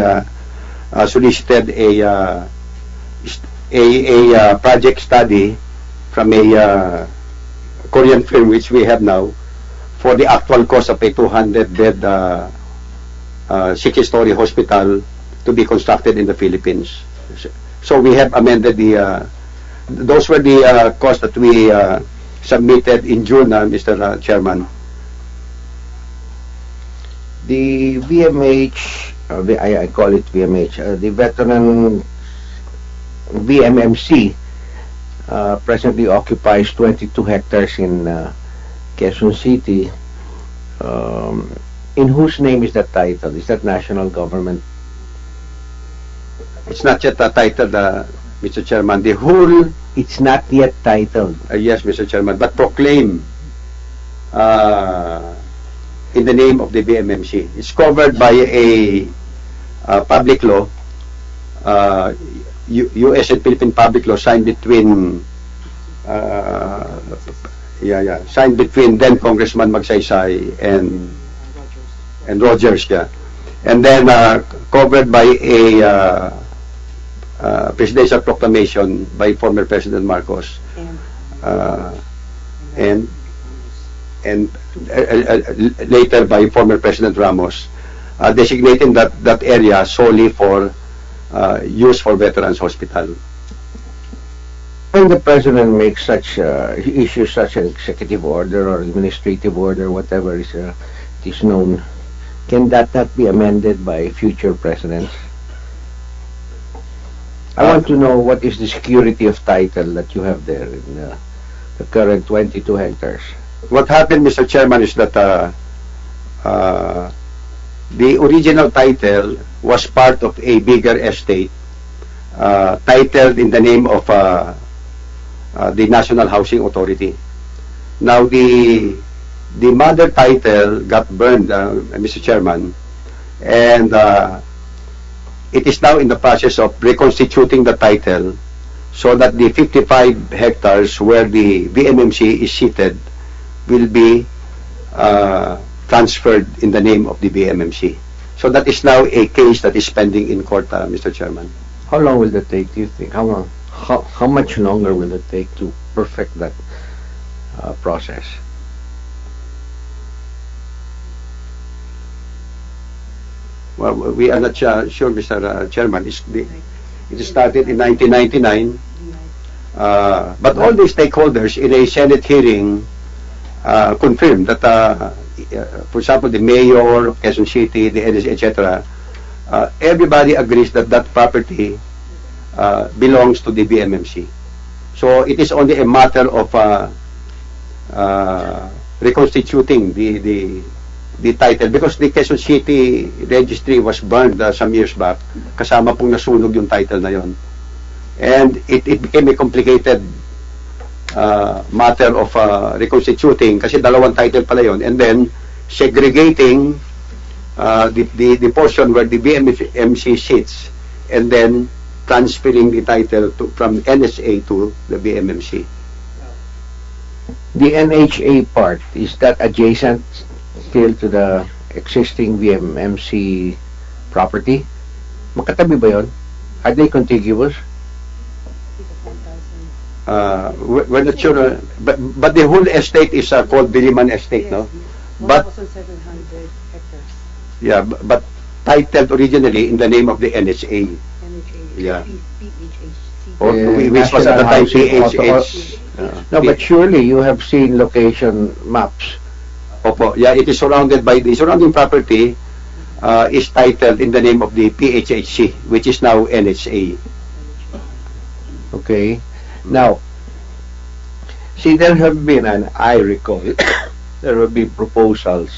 solicited a project study from a Korean firm, which we have now, for the actual cost of a 200-bed 6-story hospital to be constructed in the Philippines. So we have amended those were the costs that we submitted in June, Mr. Chairman.
The VMH, I call it VMH, the veteran VMMC presently occupies 22 hectares in Quezon City. In whose name is that title? Is that national government?
It's not yet titled, Mr. Chairman. The whole...
It's not yet titled.
Yes, Mr. Chairman, but proclaim in the name of the BMMC. It's covered by a public law, U.S. and Philippine public law signed between signed between then Congressman Magsaysay and Rogers, and then covered by a presidential proclamation by former President Marcos, and later by former President Ramos, designating that area solely for use for Veterans Hospital.
When the President makes such issues such an executive order or administrative order, whatever is known, can that not be amended by future presidents? I want to know what is the security of title that you have there in the current 22 hectares.
What happened, Mr. Chairman, is that the original title was part of a bigger estate titled in the name of the National Housing Authority. Now, the mother title got burned, Mr. Chairman, and it is now in the process of reconstituting the title so that the 55 hectares where the VMMC is seated will be transferred in the name of the VMMC. So that is now a case that is pending in court, Mr. Chairman.
How long will that take, do you think? How long? How much longer will it take to perfect that process?
Well, we are not sure, Mr. Chairman. It started in 1999, but all the stakeholders in a Senate hearing confirmed that, for example, the mayor, Quezon City, the NSA, etc., everybody agrees that that property belongs to the BMMC. So it is only a matter of reconstituting the title, because the Quezon City registry was burned some years back, kasama pong nasunog yung title na yon. And it became a complicated matter of reconstituting, kasi dalawang title pala yon, and then segregating the portion where the BMMC sits, and then transferring the title from NSA to the BMMC.
The NHA part, is that adjacent still to the existing BMMC property? Magkatabi ba yun? Are they contiguous?
We're not sure, but the whole estate is called Biliman Estate, no? But
1,700 hectares.
yeah, but titled originally in the name of the NHA. Yeah. Or which was at the time PHH.
No, but surely you have seen location maps.
Opo, yeah, it is surrounded by the surrounding property is titled in the name of the PHHC, which is now NHA.
Okay. Now, see, there have been, and I recall, there have been proposals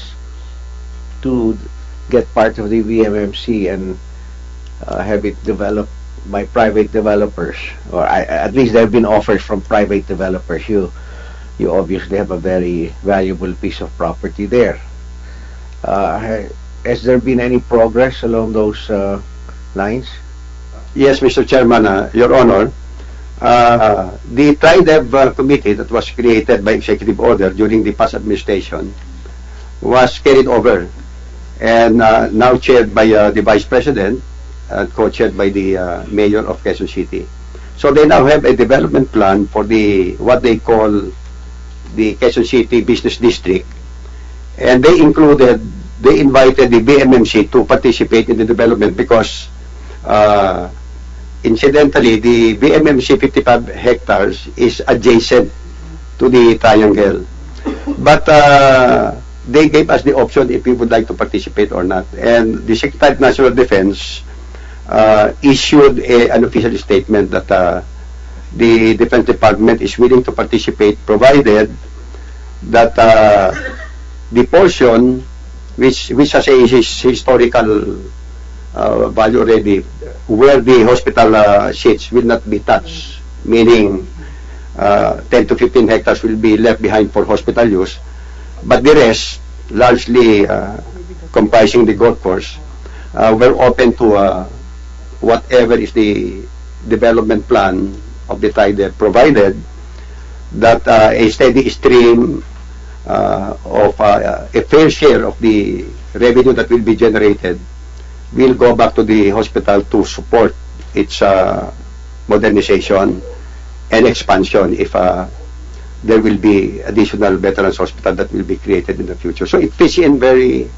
to get part of the VMMC and have it developed by private developers, or at least there have been offers from private developers. You obviously have a very valuable piece of property there. Has there been any progress along those lines?
Yes, Mr. Chairman, Your Honor. The TriDev committee that was created by executive order during the past administration was carried over and now chaired by the Vice President and co-chaired by the Mayor of Quezon City. So they now have a development plan for what they call the Quezon City Business District, and they invited the BMMC to participate in the development because incidentally, the BMMC 55 hectares is adjacent to the triangle. But they gave us the option if we would like to participate or not. And the Secretary of National Defense issued an official statement that the Defense Department is willing to participate provided that the portion which has a historical value already, where the hospital sits, will not be touched, meaning 10 to 15 hectares will be left behind for hospital use, but the rest, largely comprising the golf course, we're open to whatever is the development plan of the TriDev, provided that a steady stream of a fair share of the revenue that will be generated will go back to the hospital to support its modernization and expansion if there will be additional veterans hospital that will be created in the future. So it fits in very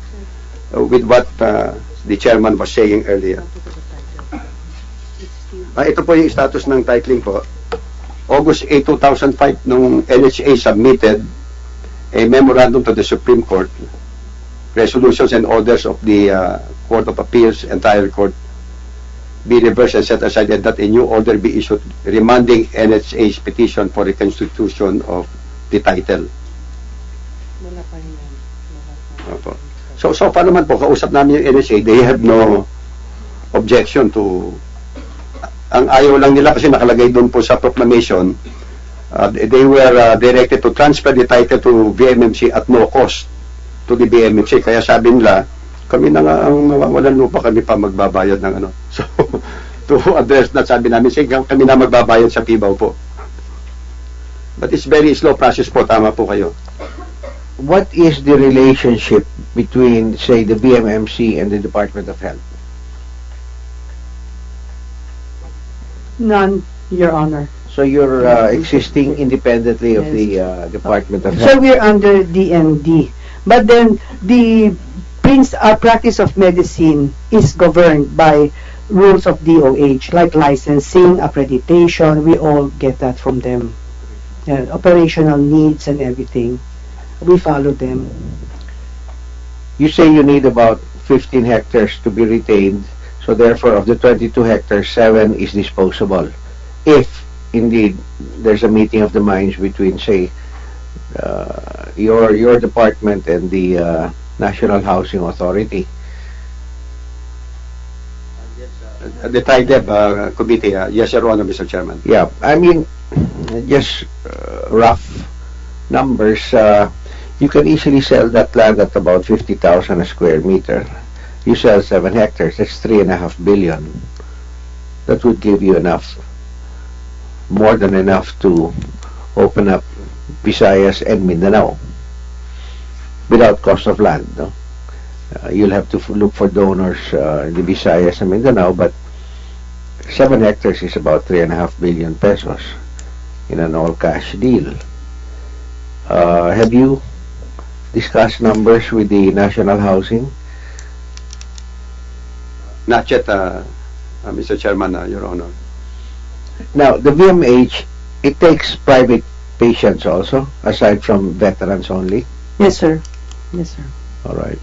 with what the chairman was saying earlier. Ito po yung status ng titling po. August 8, 2005, nung NHA submitted a memorandum to the Supreme Court, resolutions and orders of the Court of Appeals and Trial Court be reversed and set aside, and that a new order be issued remanding NHA's petition for reconstitution of the title. Opo. So far naman po, kausap namin yung NHA, they have no objection to. Ang ayaw lang nila, kasi nakalagay doon po sa proclamation, they were directed to transfer the title to VMMC at no cost to the BMMC. Kaya sabi nila, kami na nga ang mawawalan lupa, kami pa magbabayad ng ano. So, to address that, sabi namin, sige, kami na magbabayad sa PIBAW po. But it's very slow process po, tama po kayo.
what is the relationship between, say, the BMMC and the Department of Health?
None, Your Honor.
So you're existing independently of the Department of Health?
So we're under DMD. But then the practice of medicine is governed by rules of DOH, like licensing, accreditation. We all get that from them. Operational needs and everything. We follow them.
You say you need about 15 hectares to be retained, so therefore of the 22 hectares, 7 is disposable. If indeed there's a meeting of the minds between, say, your department and the National Housing Authority.
The TIDEB committee, yes, Your Honor, Mr. Chairman.
Yeah, I mean, just rough numbers. You can easily sell that land at about 50,000 a square meter. You sell 7 hectares, that's 3.5 billion. That would give you enough, more than enough to open up Visayas and Mindanao without cost of land. No? You'll have to look for donors in the Visayas and Mindanao, but 7 hectares is about 3.5 billion pesos in an all-cash deal. Have you discussed numbers with the National Housing?
Not yet, Mr. Chairman, Your Honor.
Now, the VMH, it takes private patients also, aside from veterans only?
Yes, sir. Yes, sir.
All right.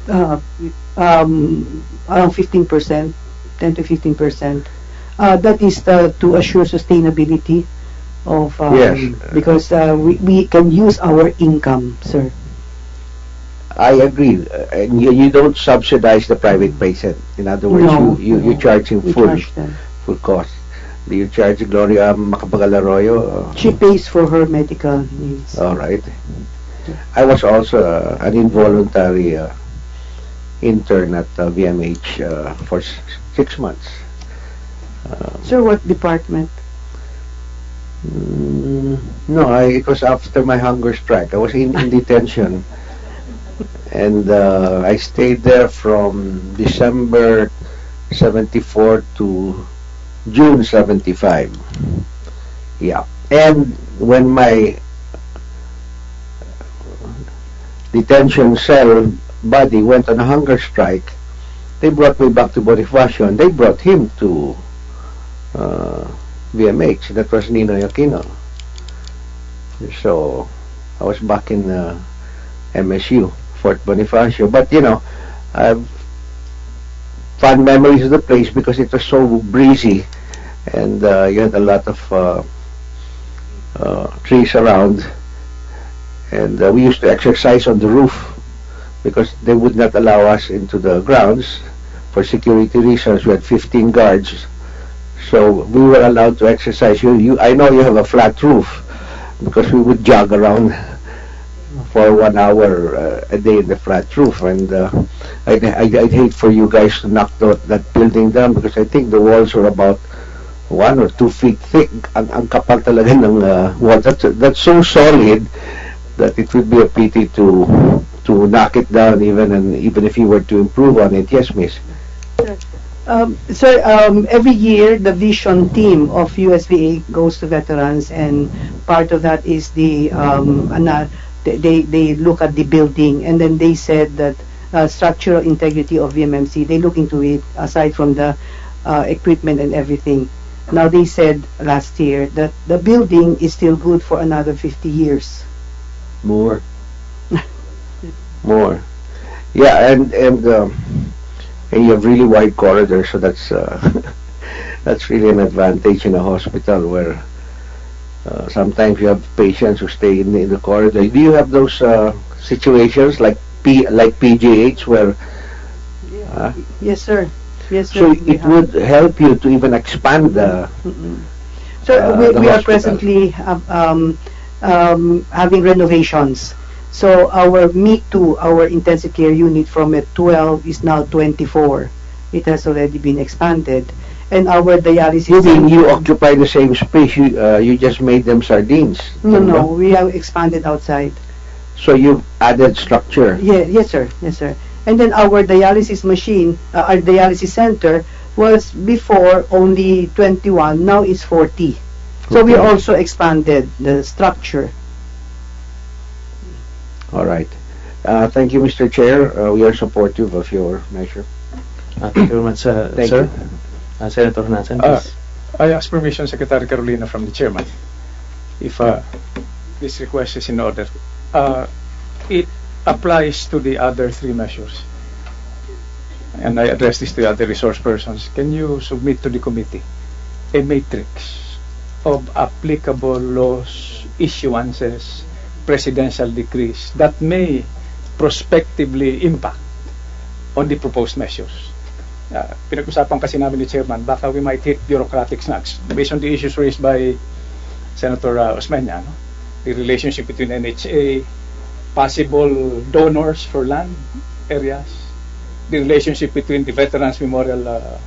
Around 15%, 10 to 15%. That is to assure sustainability of
yes.
Because we can use our income, sir.
I agree. And you don't subsidize the private patient. In other words,
No,
you charge him
we
full
charge them.
full cost. Do you charge Gloria Macapagal-Arroyo?
She pays for her medical needs.
All right. I was also an involuntary intern at VMH for 6 months.
Sir, what department?
No, it was after my hunger strike. I was in detention. And I stayed there from December 74 to June 75. Yeah. And when my detention cell buddy went on a hunger strike, they brought me back to Bonifacio and they brought him to VMH. That was Ninoy Aquino. So I was back in MSU, Fort Bonifacio. But you know, I've fond memories of the place because it was so breezy and you had a lot of trees around, and we used to exercise on the roof because they would not allow us into the grounds for security reasons. We had 15 guards, so we were allowed to exercise. I know you have a flat roof because we would jog around for 1 hour a day in the flat roof, and I'd hate for you guys to knock that building down because I think the walls were about 1 or 2 feet thick. Ang kapal talaga ng wall. That's so solid that it would be a pity to knock it down even if you were to improve on it. Yes, miss.
Sir, every year the vision team of USVA goes to veterans, and part of that is the they look at the building, and then they said that structural integrity of VMMC, they look into it aside from the equipment and everything. Now they said last year that the building is still good for another 50 years.
More. More. Yeah, and you have really wide corridors, so that's that's really an advantage in a hospital where sometimes you have patients who stay in the corridor. Do you have those situations like PGH where?
Yes, sir. Yes, sir.
So it would help you to even expand the.
So we are presently having renovations. So our our intensive care unit from a 12 is now 24. It has already been expanded. And our dialysis...
You mean you occupy the same space, you just made them sardines?
No, we have expanded outside.
So you've added structure.
Yeah, yes, sir. Yes, sir. And then our dialysis machine, our dialysis center was before only 21, now is 40. So we
Okay.
also expanded the structure.
All right. Thank you, Mr. Chair. We are supportive of your measure.
Thank you very much,
Thank
sir.
you.
Senator Nathan, please.
I ask permission, Secretary Carolina, from the chairman, if this request is in order. It applies to the other three measures, and I address this to the other resource persons. Can you submit to the committee a matrix of applicable laws, issuances, presidential decrees that may prospectively impact on the proposed measures? Pinag-usapan kasi namin ni Chairman, baka we might hit bureaucratic snags based on the issues raised by Senator Osmeña, no? The relationship between NHA, possible donors for land areas, the relationship between the Veterans Memorial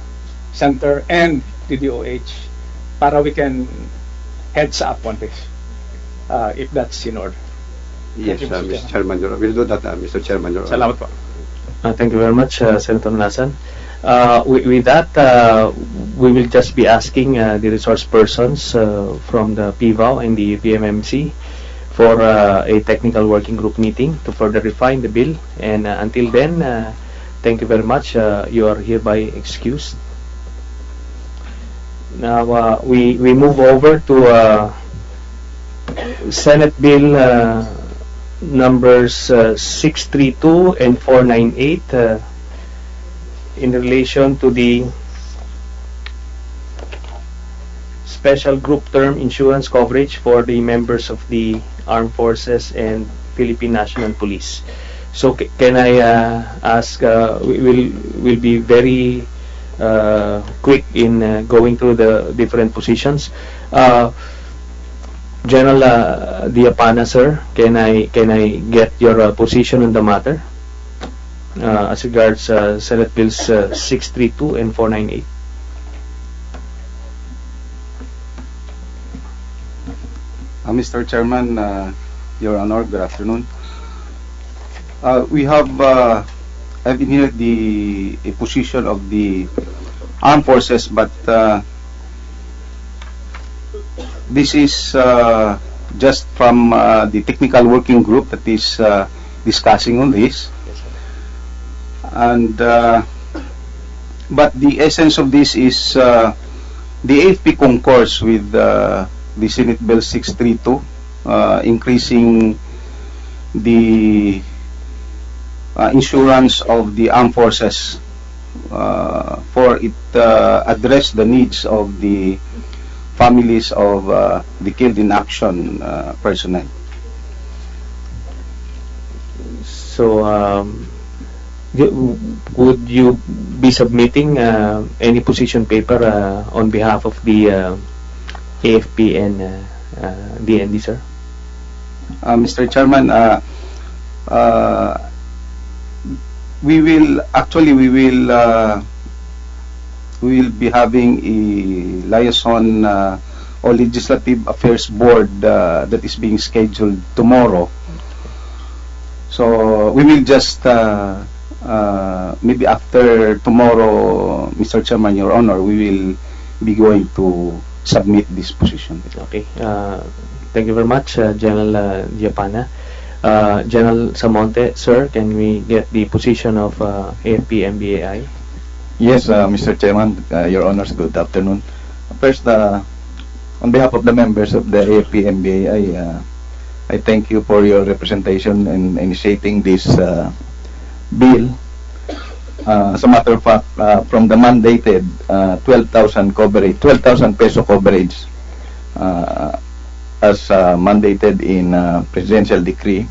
Center and the DOH, para we can heads up on this, if that's in order.
Yes,
Thank you,
Mr. Chairman, Your Honor. We'll do that, Mr. Chairman, Your Honor.
Salamat po.
Thank you very much, Senator Nasan. With that, we will just be asking the resource persons from the PVAO and the PMMC for a technical working group meeting to further refine the bill. And until then, thank you very much. You are hereby excused. Now, we move over to Senate Bill numbers 632 and 498 in relation to the special group term insurance coverage for the members of the Armed Forces and Philippine National Police. So can I ask, we'll be very quick in going through the different positions. General Diapana, sir, can I get your position on the matter as regards Senate Bills 632 and 498?
Mr. Chairman, Your Honor, good afternoon. We have inherited a position of the Armed Forces, but this is just from the technical working group that is discussing on this. And but the essence of this is the AFP concurs with the Senate Bill 632, increasing the insurance of the armed forces for it address the needs of the families of the killed in action personnel.
So would you be submitting any position paper on behalf of the AFP and DND, sir?
Mr. Chairman, we will be having a liaison or legislative affairs board that is being scheduled tomorrow. So we will just maybe after tomorrow, Mr. Chairman, Your Honor, we will be going to submit this position.
Okay. Thank you very much, General Diapana. General Samonte, sir, can we get the position of AFP MBAI?
Yes, Mr. Chairman, Your Honors, good afternoon. First, on behalf of the members of the AFP MBAI, I thank you for your representation in initiating this bill. As a matter of fact, from the mandated 12,000 peso coverage as mandated in Presidential Decree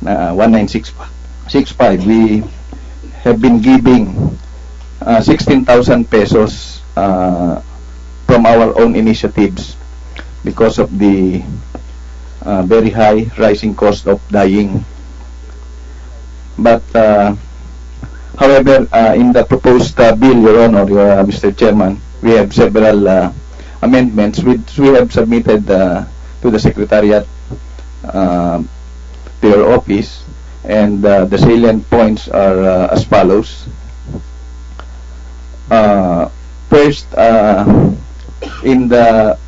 1965, we have been giving 16,000 pesos from our own initiatives because of the very high rising cost of dying. But however, in the proposed bill, Your Honor, Mr. Chairman, we have several amendments which we have submitted to the Secretariat
to your office, and the salient points are as follows. First, in the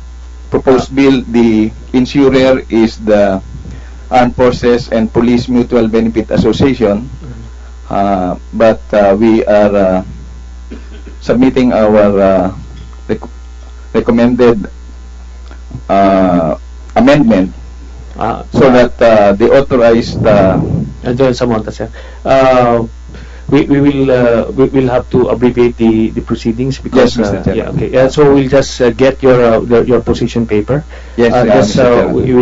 proposed bill, the insurer is the Armed Forces and Police Mutual Benefit Association, but we are submitting our recommended amendment so that the authorized
John Samonta, sir. We will have to abbreviate the proceedings because
Yes, Mr. Chairman.
yeah, okay. So we'll just get your position paper.
Yes,
just
Mr. Chairman.
we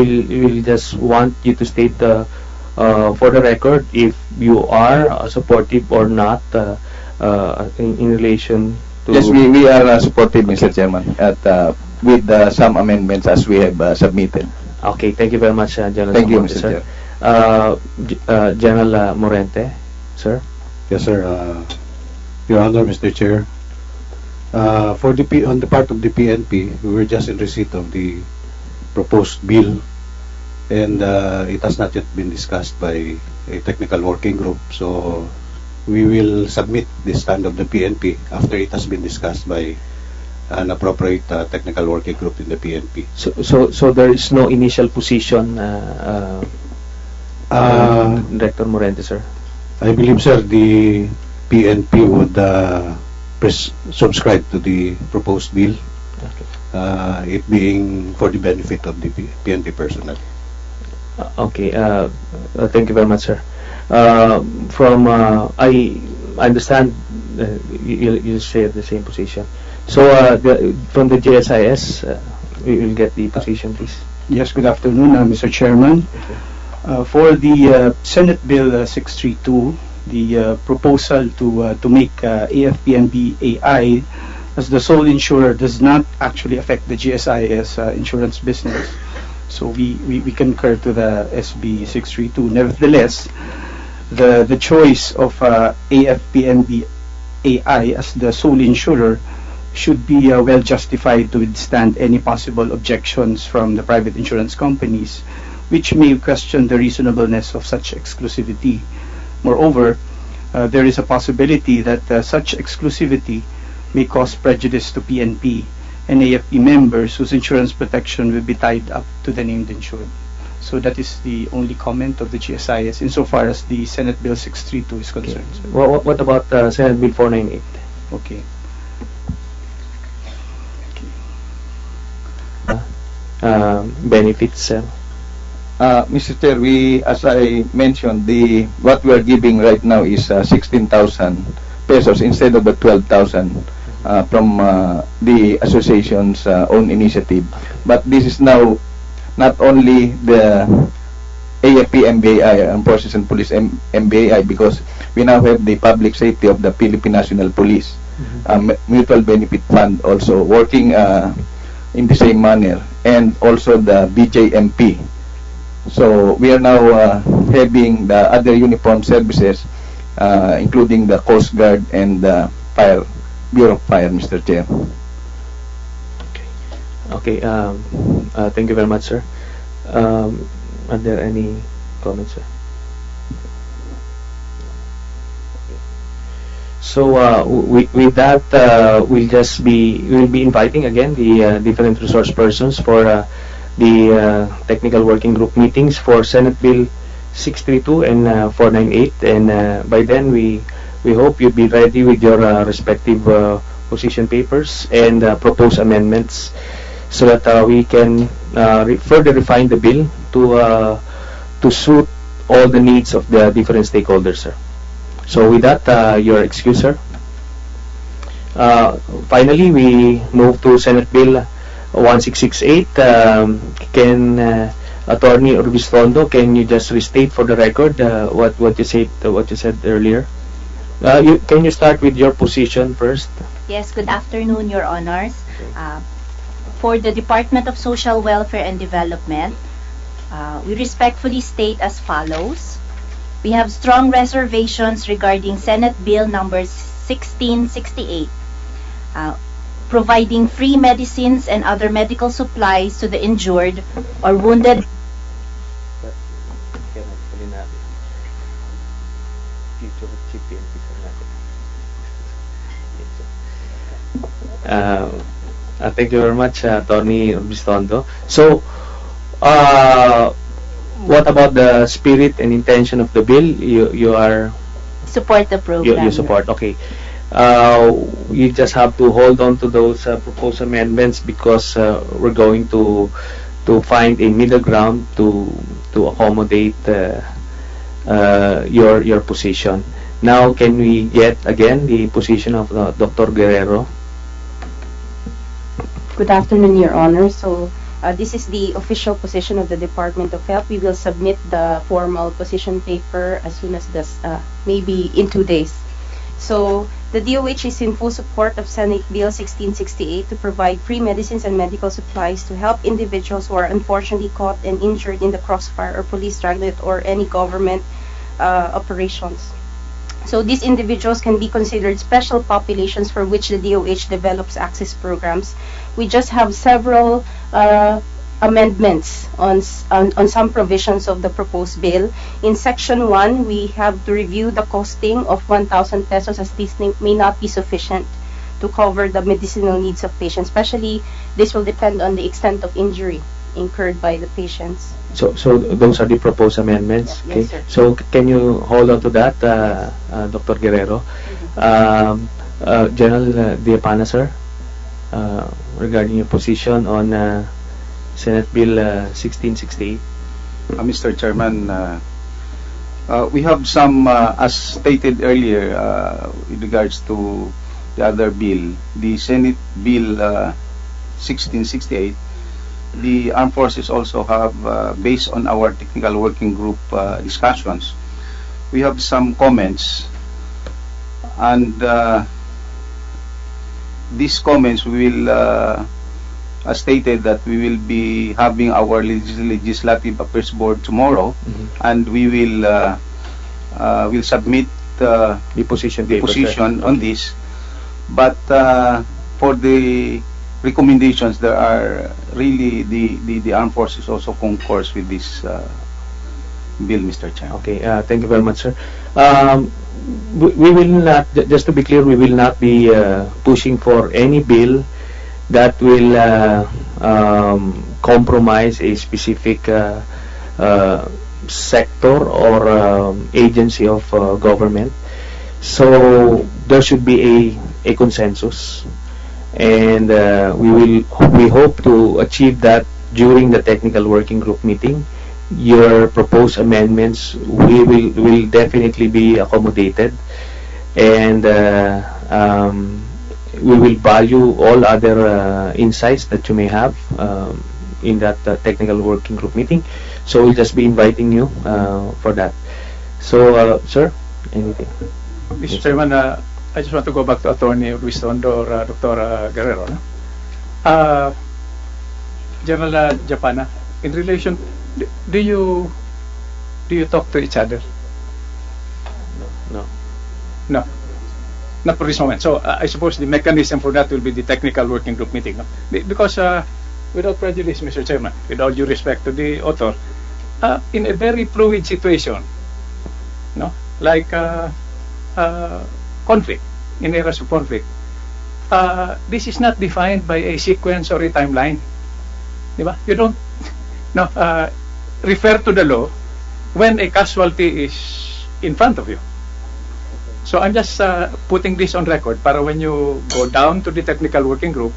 will just want you to state for the record if you are supportive or not in relation to.
Yes, we are supportive, Mr. Chairman, at with some amendments as we have submitted.
Okay, thank you very much, General.
Thank you,
Samonte,
Mr.
sir.
Chair.
General Morente, sir.
Yes, sir. Your Honor, Mr. Chair. On the part of the PNP, we were just in receipt of the proposed bill, and it has not yet been discussed by a technical working group. So we will submit the stand of the PNP after it has been discussed by an appropriate technical working group in the PNP.
So there is no initial position, Director Morente, sir.
I believe, sir, the PNP would subscribe to the proposed bill, it being for the benefit of the PNP personnel.
Okay, thank you very much, sir. I understand you share the same position. So from the GSIS, we will get the position, please.
Yes, good afternoon, Mr. Chairman. For the Senate Bill 632, the proposal to make AFPNB AI as the sole insurer does not actually affect the GSIS insurance business. So we concur to the SB 632. Nevertheless, the choice of AFPNB AI as the sole insurer should be well justified to withstand any possible objections from the private insurance companies, which may question the reasonableness of such exclusivity. Moreover, there is a possibility that such exclusivity may cause prejudice to PNP and AFP members whose insurance protection will be tied up to the named insured. So that is the only comment of the GSIS insofar as the Senate Bill 632 is concerned.
Okay. What about Senate Bill 498?
Okay.
Benefits,
Mr. Chair, as I mentioned, what we are giving right now is 16,000 pesos instead of the 12,000 from the association's own initiative. But this is now not only the AFP MBAI, Armed Forces and Police MBAI, because we now have the public safety of the Philippine National Police, Mutual Benefit Fund also working in the same manner, and also the BJMP. So we are now having the other uniform services, including the Coast Guard and the Bureau of Fire, Mr. Chair.
Okay. Thank you very much, sir. Are there any comments, sir? So with that, we'll be inviting again the different resource persons for the technical working group meetings for Senate Bill 632 and 498, and by then we hope you'll be ready with your respective position papers and proposed amendments, so that we can further refine the bill to suit all the needs of the different stakeholders, sir. So with that, your excuse, sir. Finally, we move to Senate Bill 1668. Can Attorney Urbistondo, can you just restate for the record what you said earlier? Can you start with your position first?
Yes, good afternoon, Your Honors. For the Department of Social Welfare and Development, we respectfully state as follows. We have strong reservations regarding Senate Bill number 1668, providing free medicines and other medical supplies to the injured or wounded
Thank you very much, Attorney Bistondo. So, what about the spirit and intention of the bill? You are
Support the program.
you support. Okay. You just have to hold on to those proposed amendments because we're going to find a middle ground to accommodate your position. Now, can we get again the position of Dr. Guerrero?
Good afternoon, Your Honor. So, this is the official position of the Department of Health. We will submit the formal position paper as soon as this, maybe in 2 days. So, the DOH is in full support of Senate Bill 1668 to provide free medicines and medical supplies to help individuals who are unfortunately caught and injured in the crossfire or police dragnet or any government operations. So these individuals can be considered special populations for which the DOH develops access programs. We just have several amendments on some provisions of the proposed bill. In Section 1, we have to review the costing of 1,000 pesos as this may not be sufficient to cover the medicinal needs of patients. Especially, this will depend on the extent of injury incurred by the patients.
So those are the proposed amendments.
Yeah,
Okay.
yes, sir.
So can you hold on to that, Dr. Guerrero? General Diapana, sir, regarding your position on Senate Bill 1668.
Mr. Chairman, we have some, as stated earlier, with regards to the other bill, the Senate Bill 1668. The armed forces also have, based on our technical working group discussions, we have some comments, and these comments we will, as stated, that we will be having our legislative affairs board tomorrow, and we will submit the
position
on this. But for the recommendations, there are really the armed forces also concurs with this bill, Mr. Chairman.
Okay, thank you very much, sir. We will not, just to be clear, we will not be pushing for any bill that will compromise a specific sector or agency of government. So there should be a consensus, and we hope to achieve that during the technical working group meeting. Your proposed amendments will definitely be accommodated, and we will value all other insights that you may have in that technical working group meeting. So we'll just be inviting you for that. So, sir, anything?
Mr. Chairman, I just want to go back to Attorney Bistondo or Dr. Guerrero. No? General Japana, in relation, do you talk to each other?
No.
No. Not for this moment. So I suppose the mechanism for that will be the technical working group meeting. No? Because without prejudice, Mr. Chairman, with all due respect to the author, in a very fluid situation, no, like conflict, in areas of conflict, this is not defined by a sequence or a timeline. Diba? You don't refer to the law when a casualty is in front of you. So I'm just putting this on record para when you go down to the technical working group,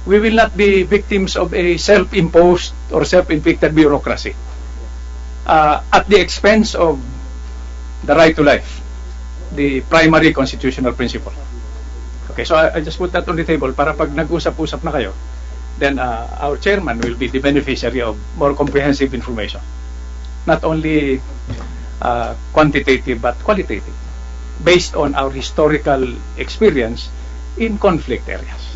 we will not be victims of a self-imposed or self-inflicted bureaucracy at the expense of the right to life, the primary constitutional principle. Okay, so I just put that on the table para pag nag-usap-usap na kayo, then our chairman will be the beneficiary of more comprehensive information. Not only quantitative but qualitative, based on our historical experience in conflict areas.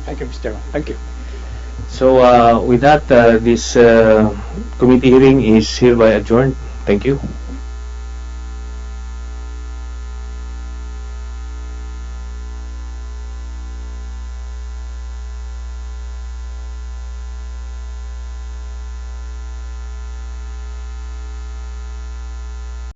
Thank you, Mr. Chairman. Thank you.
So with that, this committee hearing is hereby adjourned. Thank you.